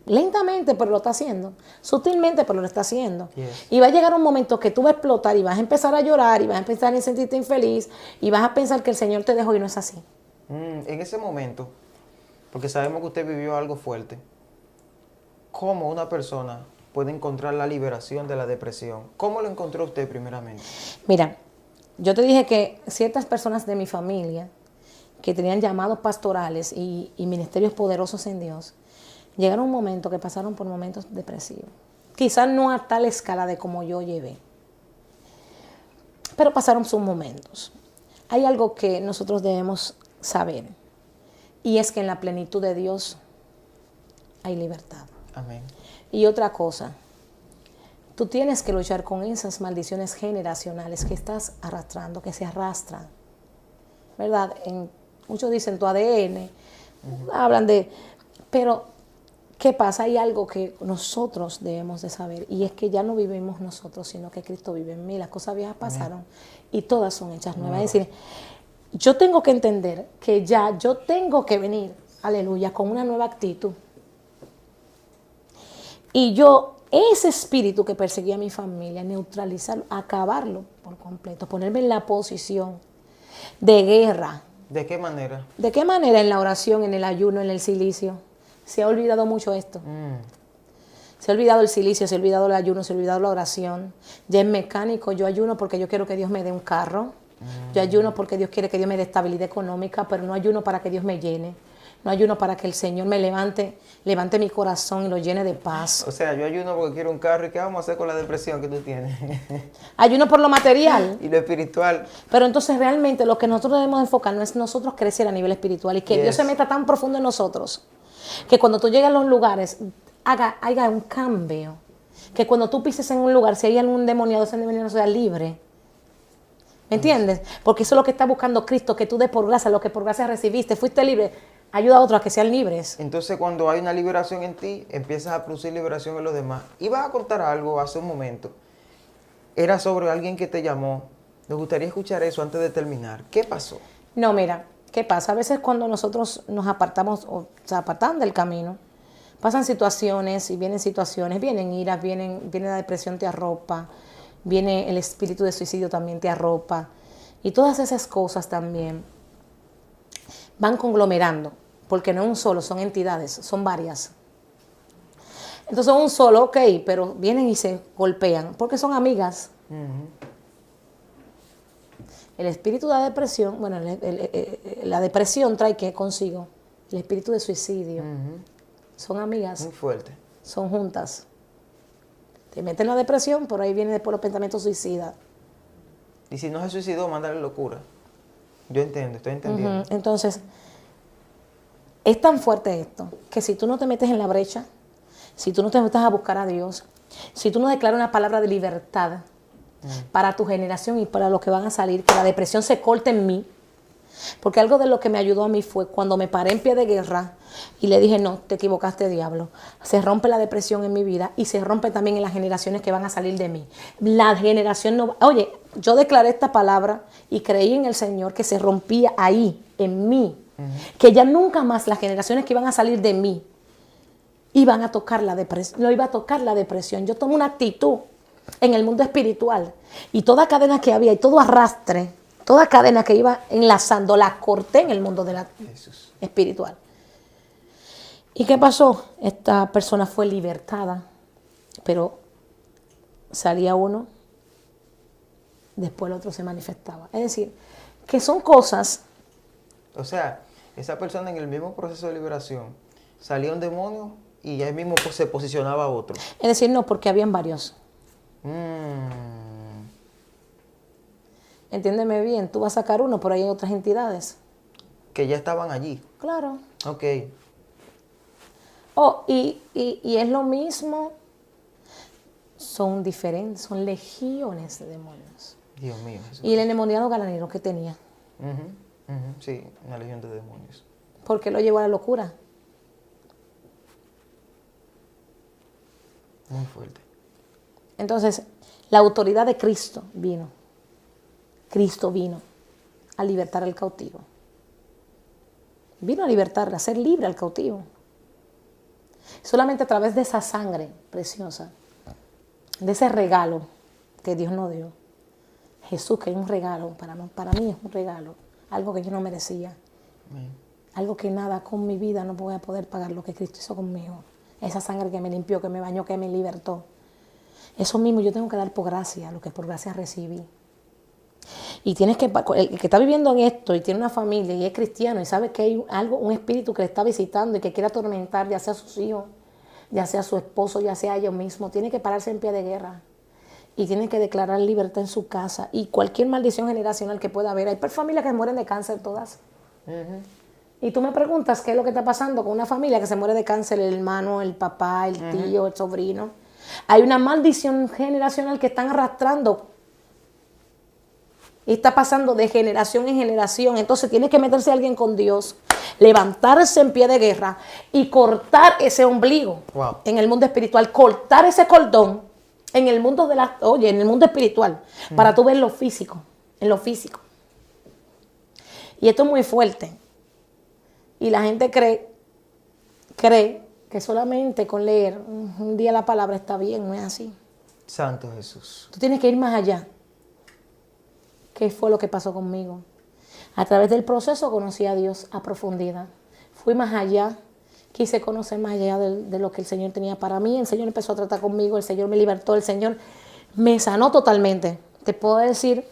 Lentamente, pero lo está haciendo. Sutilmente, pero lo está haciendo. Yes. Y va a llegar un momento que tú vas a explotar y vas a empezar a llorar y vas a empezar a sentirte infeliz y vas a pensar que el Señor te dejó y no es así. En ese momento, porque sabemos que usted vivió algo fuerte, ¿cómo una persona puede encontrar la liberación de la depresión? ¿Cómo lo encontró usted primeramente? Mira, yo te dije que ciertas personas de mi familia que tenían llamados pastorales y ministerios poderosos en Dios, llegaron a un momento que pasaron por momentos depresivos. Quizás no a tal escala de como yo llevé, pero pasaron sus momentos. Hay algo que nosotros debemos saber, y es que en la plenitud de Dios hay libertad. Amén. Y otra cosa, tú tienes que luchar con esas maldiciones generacionales que estás arrastrando, que se arrastran, ¿verdad? Muchos dicen tu ADN, hablan de... Pero, ¿qué pasa? Hay algo que nosotros debemos de saber, y es que ya no vivimos nosotros, sino que Cristo vive en mí. Las cosas viejas pasaron y todas son hechas nuevas. Es decir, yo tengo que entender que ya yo tengo que venir, aleluya, con una nueva actitud. Y yo, ese espíritu que perseguía a mi familia, neutralizarlo, acabarlo por completo, ponerme en la posición de guerra. ¿De qué manera? ¿De qué manera? En la oración, en el ayuno, en el silicio. Se ha olvidado mucho esto. Se ha olvidado el silicio, se ha olvidado el ayuno, se ha olvidado la oración. Ya es mecánico. Yo ayuno porque yo quiero que Dios me dé un carro. Yo ayuno porque Dios quiere que Dios me dé estabilidad económica, pero no ayuno para que Dios me llene. No ayuno para que el Señor me levante mi corazón y lo llene de paz. O sea, yo ayuno porque quiero un carro. ¿Y qué vamos a hacer con la depresión que tú tienes? Ayuno por lo material. Y lo espiritual. Pero entonces realmente lo que nosotros debemos enfocar no es nosotros crecer a nivel espiritual y que Dios se meta tan profundo en nosotros que cuando tú llegas a los lugares haya un cambio. Que cuando tú pises en un lugar, si hay algún endemoniado, ese endemoniado sea libre. ¿Me entiendes? Porque eso es lo que está buscando Cristo, que tú des por gracia lo que por gracia recibiste. Fuiste libre, ayuda a otros a que sean libres. Entonces, cuando hay una liberación en ti, empiezas a producir liberación en los demás. Ibas a contar algo hace un momento. Era sobre alguien que te llamó. Me gustaría escuchar eso antes de terminar. ¿Qué pasó? No, mira, ¿qué pasa? A veces cuando nosotros nos apartamos o se apartan del camino, pasan situaciones y vienen iras, viene la depresión, te arropa, viene el espíritu de suicidio, también te arropa. Y todas esas cosas también van conglomerando, porque no es un solo, son entidades, son varias. Entonces un solo, ok, pero vienen y se golpean, porque son amigas. El espíritu de la depresión, bueno, la depresión trae ¿qué consigo? El espíritu de suicidio. Son amigas. Muy fuerte. Son juntas. Te meten en la depresión, por ahí vienen después los pensamientos suicidas. Y si no se suicidó, mándale locura. Yo entiendo, estoy entendiendo. Entonces, es tan fuerte esto, que si tú no te metes en la brecha, si tú no te metes a buscar a Dios, si tú no declaras una palabra de libertad para tu generación y para los que van a salir, que la depresión se corte en mí, porque algo de lo que me ayudó a mí fue cuando me paré en pie de guerra y le dije, no, te equivocaste, diablo. Se rompe la depresión en mi vida y se rompe también en las generaciones que van a salir de mí. La generación no... Oye, yo declaré esta palabra y creí en el Señor que se rompía ahí, en mí. Que ya nunca más las generaciones que iban a salir de mí iban a tocar la depresión. No iba a tocar la depresión. Yo tomé una actitud en el mundo espiritual y toda cadena que había y todo arrastre, toda cadena que iba enlazando, la corté en el mundo de la espiritual. ¿Y qué pasó? Esta persona fue libertada, pero salía uno, después el otro se manifestaba. Es decir, que son cosas... O sea, esa persona en el mismo proceso de liberación salía un demonio y ahí mismo se posicionaba otro. Es decir, no, porque habían varios. Entiéndeme bien, tú vas a sacar uno, pero hay otras entidades. Que ya estaban allí. Claro. Ok. Oh, y es lo mismo, son diferentes, son legiones de demonios. Dios mío. Jesús. Y el endemoniado galanero que tenía, Sí, una legión de demonios. ¿Por qué lo llevó a la locura? Muy fuerte. Entonces, la autoridad de Cristo vino. Cristo vino a libertar al cautivo. Vino a libertar, a hacer libre al cautivo. Solamente a través de esa sangre preciosa, de ese regalo que Dios nos dio. Jesús, que es un regalo, para mí es un regalo, algo que yo no merecía. Amén. Algo que nada con mi vida no voy a poder pagar lo que Cristo hizo conmigo. Esa sangre que me limpió, que me bañó, que me libertó. Eso mismo yo tengo que dar por gracia, lo que por gracia recibí. Y tienes que, el que está viviendo en esto y tiene una familia y es cristiano y sabe que hay algo, un espíritu que le está visitando y que quiere atormentar, ya sea a sus hijos, ya sea a su esposo, ya sea a ellos mismos, tiene que pararse en pie de guerra y tiene que declarar libertad en su casa y cualquier maldición generacional que pueda haber. Hay familias que mueren de cáncer todas. Y tú me preguntas qué es lo que está pasando con una familia que se muere de cáncer, el hermano, el papá, el tío, el sobrino. Hay una maldición generacional que están arrastrando y está pasando de generación en generación. Entonces tiene que meterse alguien con Dios, levantarse en pie de guerra y cortar ese ombligo en el mundo espiritual, cortar ese cordón en el mundo en el mundo espiritual, para tú ver lo físico, en lo físico. Y esto es muy fuerte. Y la gente cree que solamente con leer un día la palabra está bien, no es así. Santo Jesús. Tú tienes que ir más allá. ¿Qué fue lo que pasó conmigo? A través del proceso conocí a Dios a profundidad. Fui más allá, quise conocer más allá de lo que el Señor tenía para mí. El Señor empezó a tratar conmigo, el Señor me libertó, el Señor me sanó totalmente. Te puedo decir,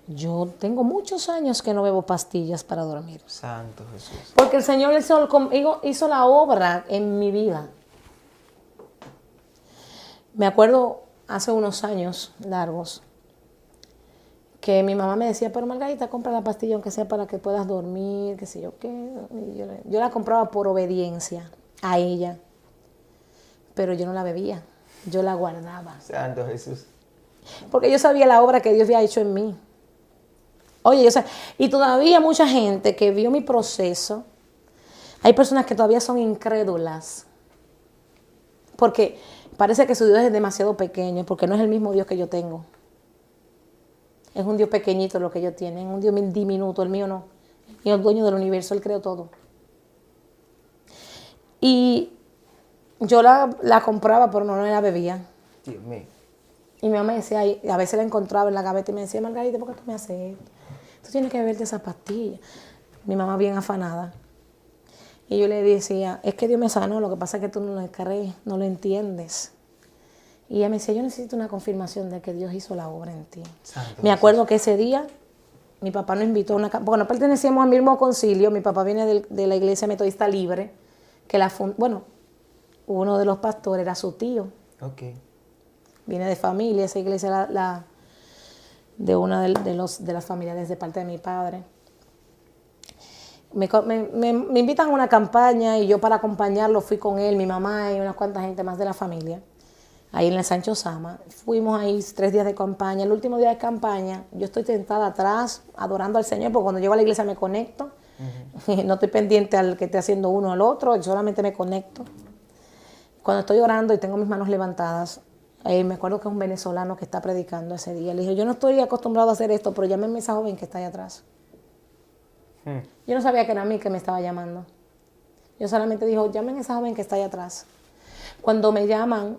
yo tengo muchos años que no bebo pastillas para dormir. Santo Jesús. Porque el Señor hizo la obra en mi vida. Me acuerdo hace unos años largos que mi mamá me decía, pero Margarita, compra la pastilla aunque sea para que puedas dormir, qué sé yo qué. Y yo la compraba por obediencia a ella, pero yo no la bebía, yo la guardaba. Santo Jesús. Porque yo sabía la obra que Dios había hecho en mí. Oye, y todavía mucha gente que vio mi proceso, hay personas que todavía son incrédulas, porque parece que su Dios es demasiado pequeño, porque no es el mismo Dios que yo tengo. Es un Dios pequeñito lo que ellos tienen, un Dios diminuto, el mío no. El mío es el dueño del universo, Él creó todo. Y yo la compraba, pero no la bebía. Dios mío. Y mi mamá me decía, a veces la encontraba en la gaveta y me decía, Margarita, ¿por qué tú me haces esto? Tú tienes que beberte esa pastilla. Mi mamá bien afanada. Y yo le decía, es que Dios me sanó, lo que pasa es que tú no lo crees, no lo entiendes. Y ella me decía, yo necesito una confirmación de que Dios hizo la obra en ti. Santo Me acuerdo que ese día mi papá nos invitó a porque no pertenecíamos al mismo concilio. Mi papá viene de la iglesia metodista libre, que uno de los pastores era su tío. Ok. Viene de familia, esa iglesia de una de las familiares de parte de mi padre. Me invitan a una campaña y yo para acompañarlo fui con él, mi mamá y unas cuantas gente más de la familia. Ahí en el Sancho Sama. Fuimos ahí 3 días de campaña. El último día de campaña, yo estoy sentada atrás, adorando al Señor, porque cuando llego a la iglesia me conecto. No estoy pendiente al que esté haciendo uno o al otro, yo solamente me conecto. Cuando estoy orando y tengo mis manos levantadas, me acuerdo que es un venezolano que está predicando ese día. Le dije, yo no estoy acostumbrado a hacer esto, pero llámeme a esa joven que está ahí atrás. Yo no sabía que era a mí que me estaba llamando. Yo solamente dijo, llamen a esa joven que está ahí atrás. Cuando me llaman,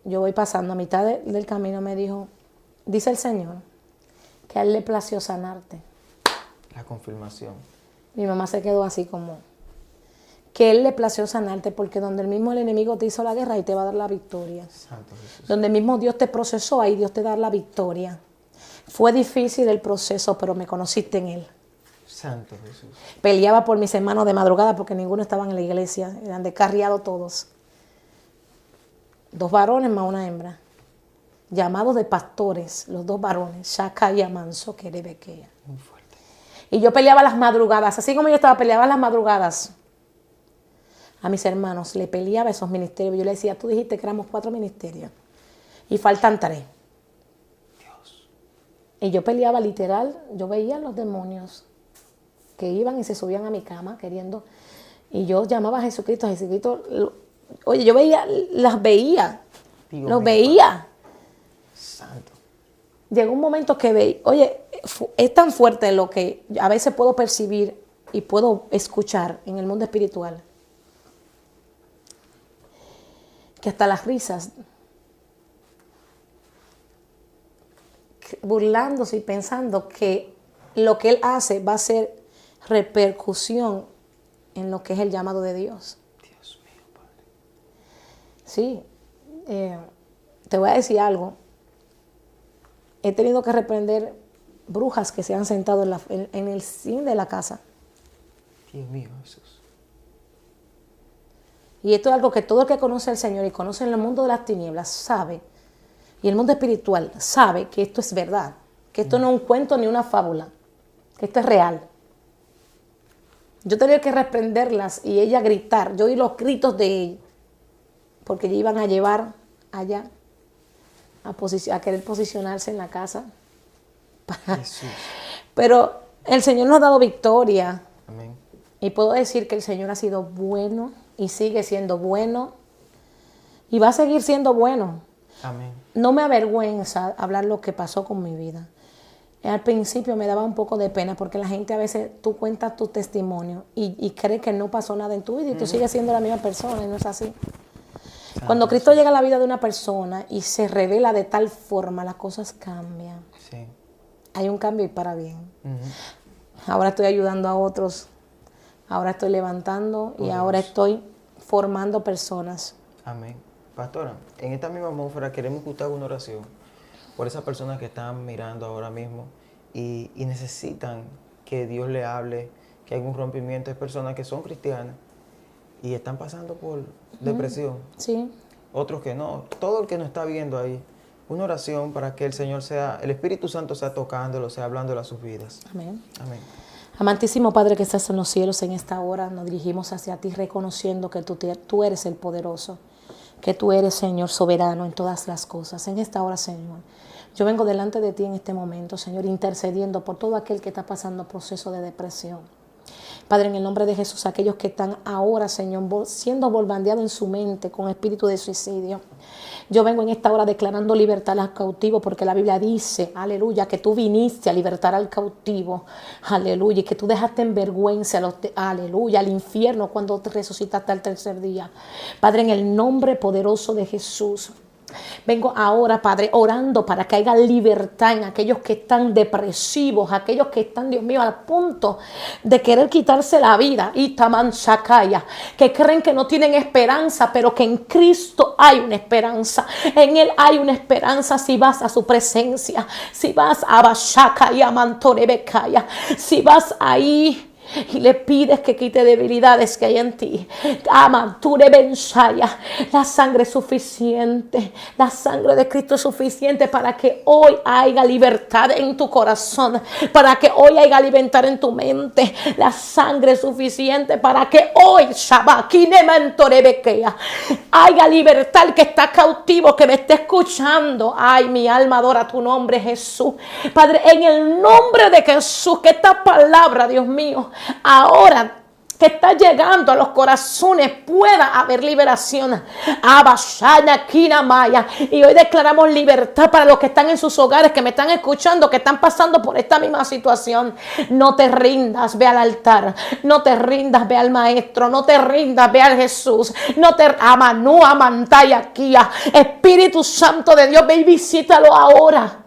yo voy pasando a mitad del camino, me dijo, dice el Señor, que a Él le plació sanarte. La confirmación. Mi mamá se quedó así como, que Él le plació sanarte, porque donde el mismo el enemigo te hizo la guerra, ahí te va a dar la victoria. Santo Jesús. Donde el mismo Dios te procesó, ahí Dios te da la victoria. Fue difícil el proceso, pero me conociste en Él. Santo Jesús. Peleaba por mis hermanos de madrugada porque ninguno estaba en la iglesia, eran descarriados todos. 2 varones más una hembra, llamados de pastores, los 2 varones, Shaka y Amanso, Kerebequea. Muy fuerte. Y yo peleaba las madrugadas, así como yo peleaba las madrugadas. A mis hermanos le peleaba esos ministerios. Yo le decía, tú dijiste que éramos 4 ministerios y faltan 3. Dios. Y yo peleaba literal, yo veía los demonios que iban y se subían a mi cama queriendo. Y yo llamaba a Jesucristo, oye, yo veía, las veía, Dios los mío, veía. Santo. Llegó un momento que veía, oye, es tan fuerte lo que a veces puedo percibir y puedo escuchar en el mundo espiritual, que hasta las risas, burlándose y pensando que lo que él hace va a ser repercusión en lo que es el llamado de Dios. Dios mío, Padre. Sí, te voy a decir algo. He tenido que reprender brujas que se han sentado en el zinc de la casa. Dios mío, Jesús. Y esto es algo que todo el que conoce al Señor y conoce en el mundo de las tinieblas sabe, y el mundo espiritual sabe que esto es verdad, que esto no es un cuento ni una fábula, que esto es real. Yo tenía que reprenderlas y ella gritar, yo oí los gritos de ella, porque ya iban a llevar allá a querer posicionarse en la casa. Jesús. Pero el Señor nos ha dado victoria. Amén. Y puedo decir que el Señor ha sido bueno y sigue siendo bueno y va a seguir siendo bueno. Amén. No me avergüenza hablar lo que pasó con mi vida. Al principio me daba un poco de pena porque la gente a veces, tú cuentas tu testimonio y cree que no pasó nada en tu vida y tú sigues siendo la misma persona y no es así. Cuando Cristo llega a la vida de una persona y se revela de tal forma, las cosas cambian. Sí. Hay un cambio y para bien. Ujú. Ahora estoy ayudando a otros, ahora estoy levantando y ahora estoy formando personas. Amén. Pastora, en esta misma atmósfera queremos que usted haga una oración por esas personas que están mirando ahora mismo y necesitan que Dios le hable, que hay un rompimiento. Hay personas que son cristianas y están pasando por depresión. Sí. Otros que no. Todo el que nos está viendo ahí, una oración para que el Señor el Espíritu Santo sea tocándolo, sea hablándolo a sus vidas. Amén. Amén. Amantísimo Padre que estás en los cielos, en esta hora nos dirigimos hacia ti reconociendo que tú eres el poderoso, que tú eres, Señor, soberano en todas las cosas. En esta hora, Señor, yo vengo delante de ti en este momento, Señor, intercediendo por todo aquel que está pasando proceso de depresión. Padre, en el nombre de Jesús, aquellos que están ahora, Señor, siendo bombardeados en su mente con espíritu de suicidio, yo vengo en esta hora declarando libertad al cautivo, porque la Biblia dice, aleluya, que tú viniste a libertar al cautivo, aleluya, y que tú dejaste en vergüenza, aleluya, al infierno cuando te resucitaste al tercer día. Padre, en el nombre poderoso de Jesús, vengo ahora, Padre, orando para que haya libertad en aquellos que están depresivos, aquellos que están, Dios mío, al punto de querer quitarse la vida, y Tamanshakaya, que creen que no tienen esperanza, pero que en Cristo hay una esperanza. En Él hay una esperanza si vas a su presencia, si vas a Bashakaya Mantorebekaya, si vas ahí y le pides que quite debilidades que hay en ti. Amanture Benshaya, la sangre es suficiente, la sangre de Cristo es suficiente para que hoy haya libertad en tu corazón, para que hoy haya libertad en tu mente. La sangre es suficiente para que hoy Shabakine Mantorebekea haya libertad. El que está cautivo, que me esté escuchando, ay, mi alma adora tu nombre, Jesús. Padre, en el nombre de Jesús, que esta palabra, Dios mío, ahora que está llegando a los corazones, pueda haber liberación. Y hoy declaramos libertad para los que están en sus hogares, que me están escuchando, que están pasando por esta misma situación. No te rindas, ve al altar. No te rindas, ve al Maestro. No te rindas, ve al Jesús. No te Amanú, Amantaya, Kia. Espíritu Santo de Dios, ve y visítalo ahora.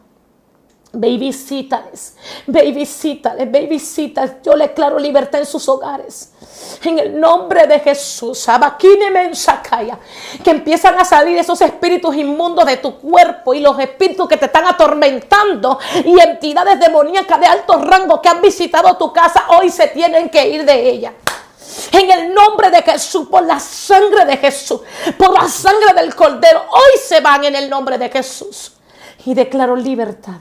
Ve y visítales, ve y visítales, ve y visítales. Yo le declaro libertad en sus hogares. En el nombre de Jesús, que empiezan a salir esos espíritus inmundos de tu cuerpo y los espíritus que te están atormentando y entidades demoníacas de alto rango que han visitado tu casa, hoy se tienen que ir de ella. En el nombre de Jesús, por la sangre de Jesús, por la sangre del Cordero, hoy se van en el nombre de Jesús. Y declaro libertad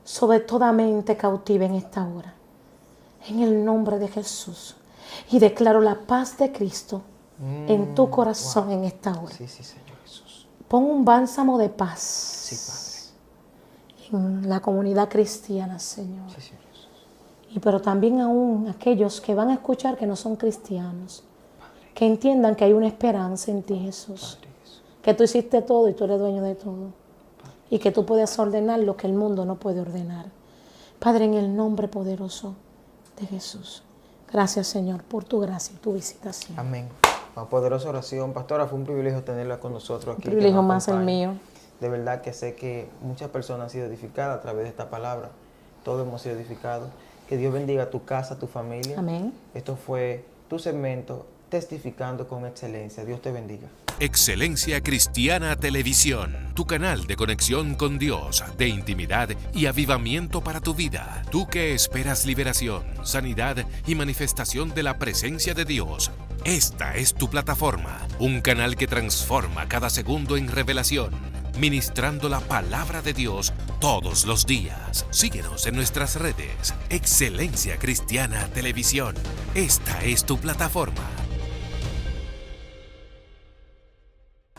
sobre toda mente cautiva en esta hora, en el nombre de Jesús. Y declaro la paz de Cristo en tu corazón en esta hora. Sí, sí, Señor Jesús. Pon un bálsamo de paz. Sí, Padre. en la comunidad cristiana, Señor. Sí, Señor Jesús. Y pero también aún aquellos que van a escuchar que no son cristianos, que entiendan que hay una esperanza en ti, Jesús. Padre Jesús. Que tú hiciste todo y tú eres dueño de todo. Y que tú puedes ordenar lo que el mundo no puede ordenar. Padre, en el nombre poderoso de Jesús. Gracias, Señor, por tu gracia y tu visitación. Amén. Una poderosa oración. Pastora, fue un privilegio tenerla con nosotros aquí. Un privilegio que nos más el acompañe. mío. De verdad que sé que muchas personas han sido edificadas a través de esta palabra. Todos hemos sido edificados. Que Dios bendiga tu casa, tu familia. Amén. Esto fue tu segmento, Testificando con Excelencia. Dios te bendiga. Excelencia Cristiana Televisión, tu canal de conexión con Dios, de intimidad y avivamiento para tu vida. Tú que esperas liberación, sanidad y manifestación de la presencia de Dios. Esta es tu plataforma, un canal que transforma cada segundo en revelación, ministrando la palabra de Dios todos los días. Síguenos en nuestras redes. Excelencia Cristiana Televisión. Esta es tu plataforma.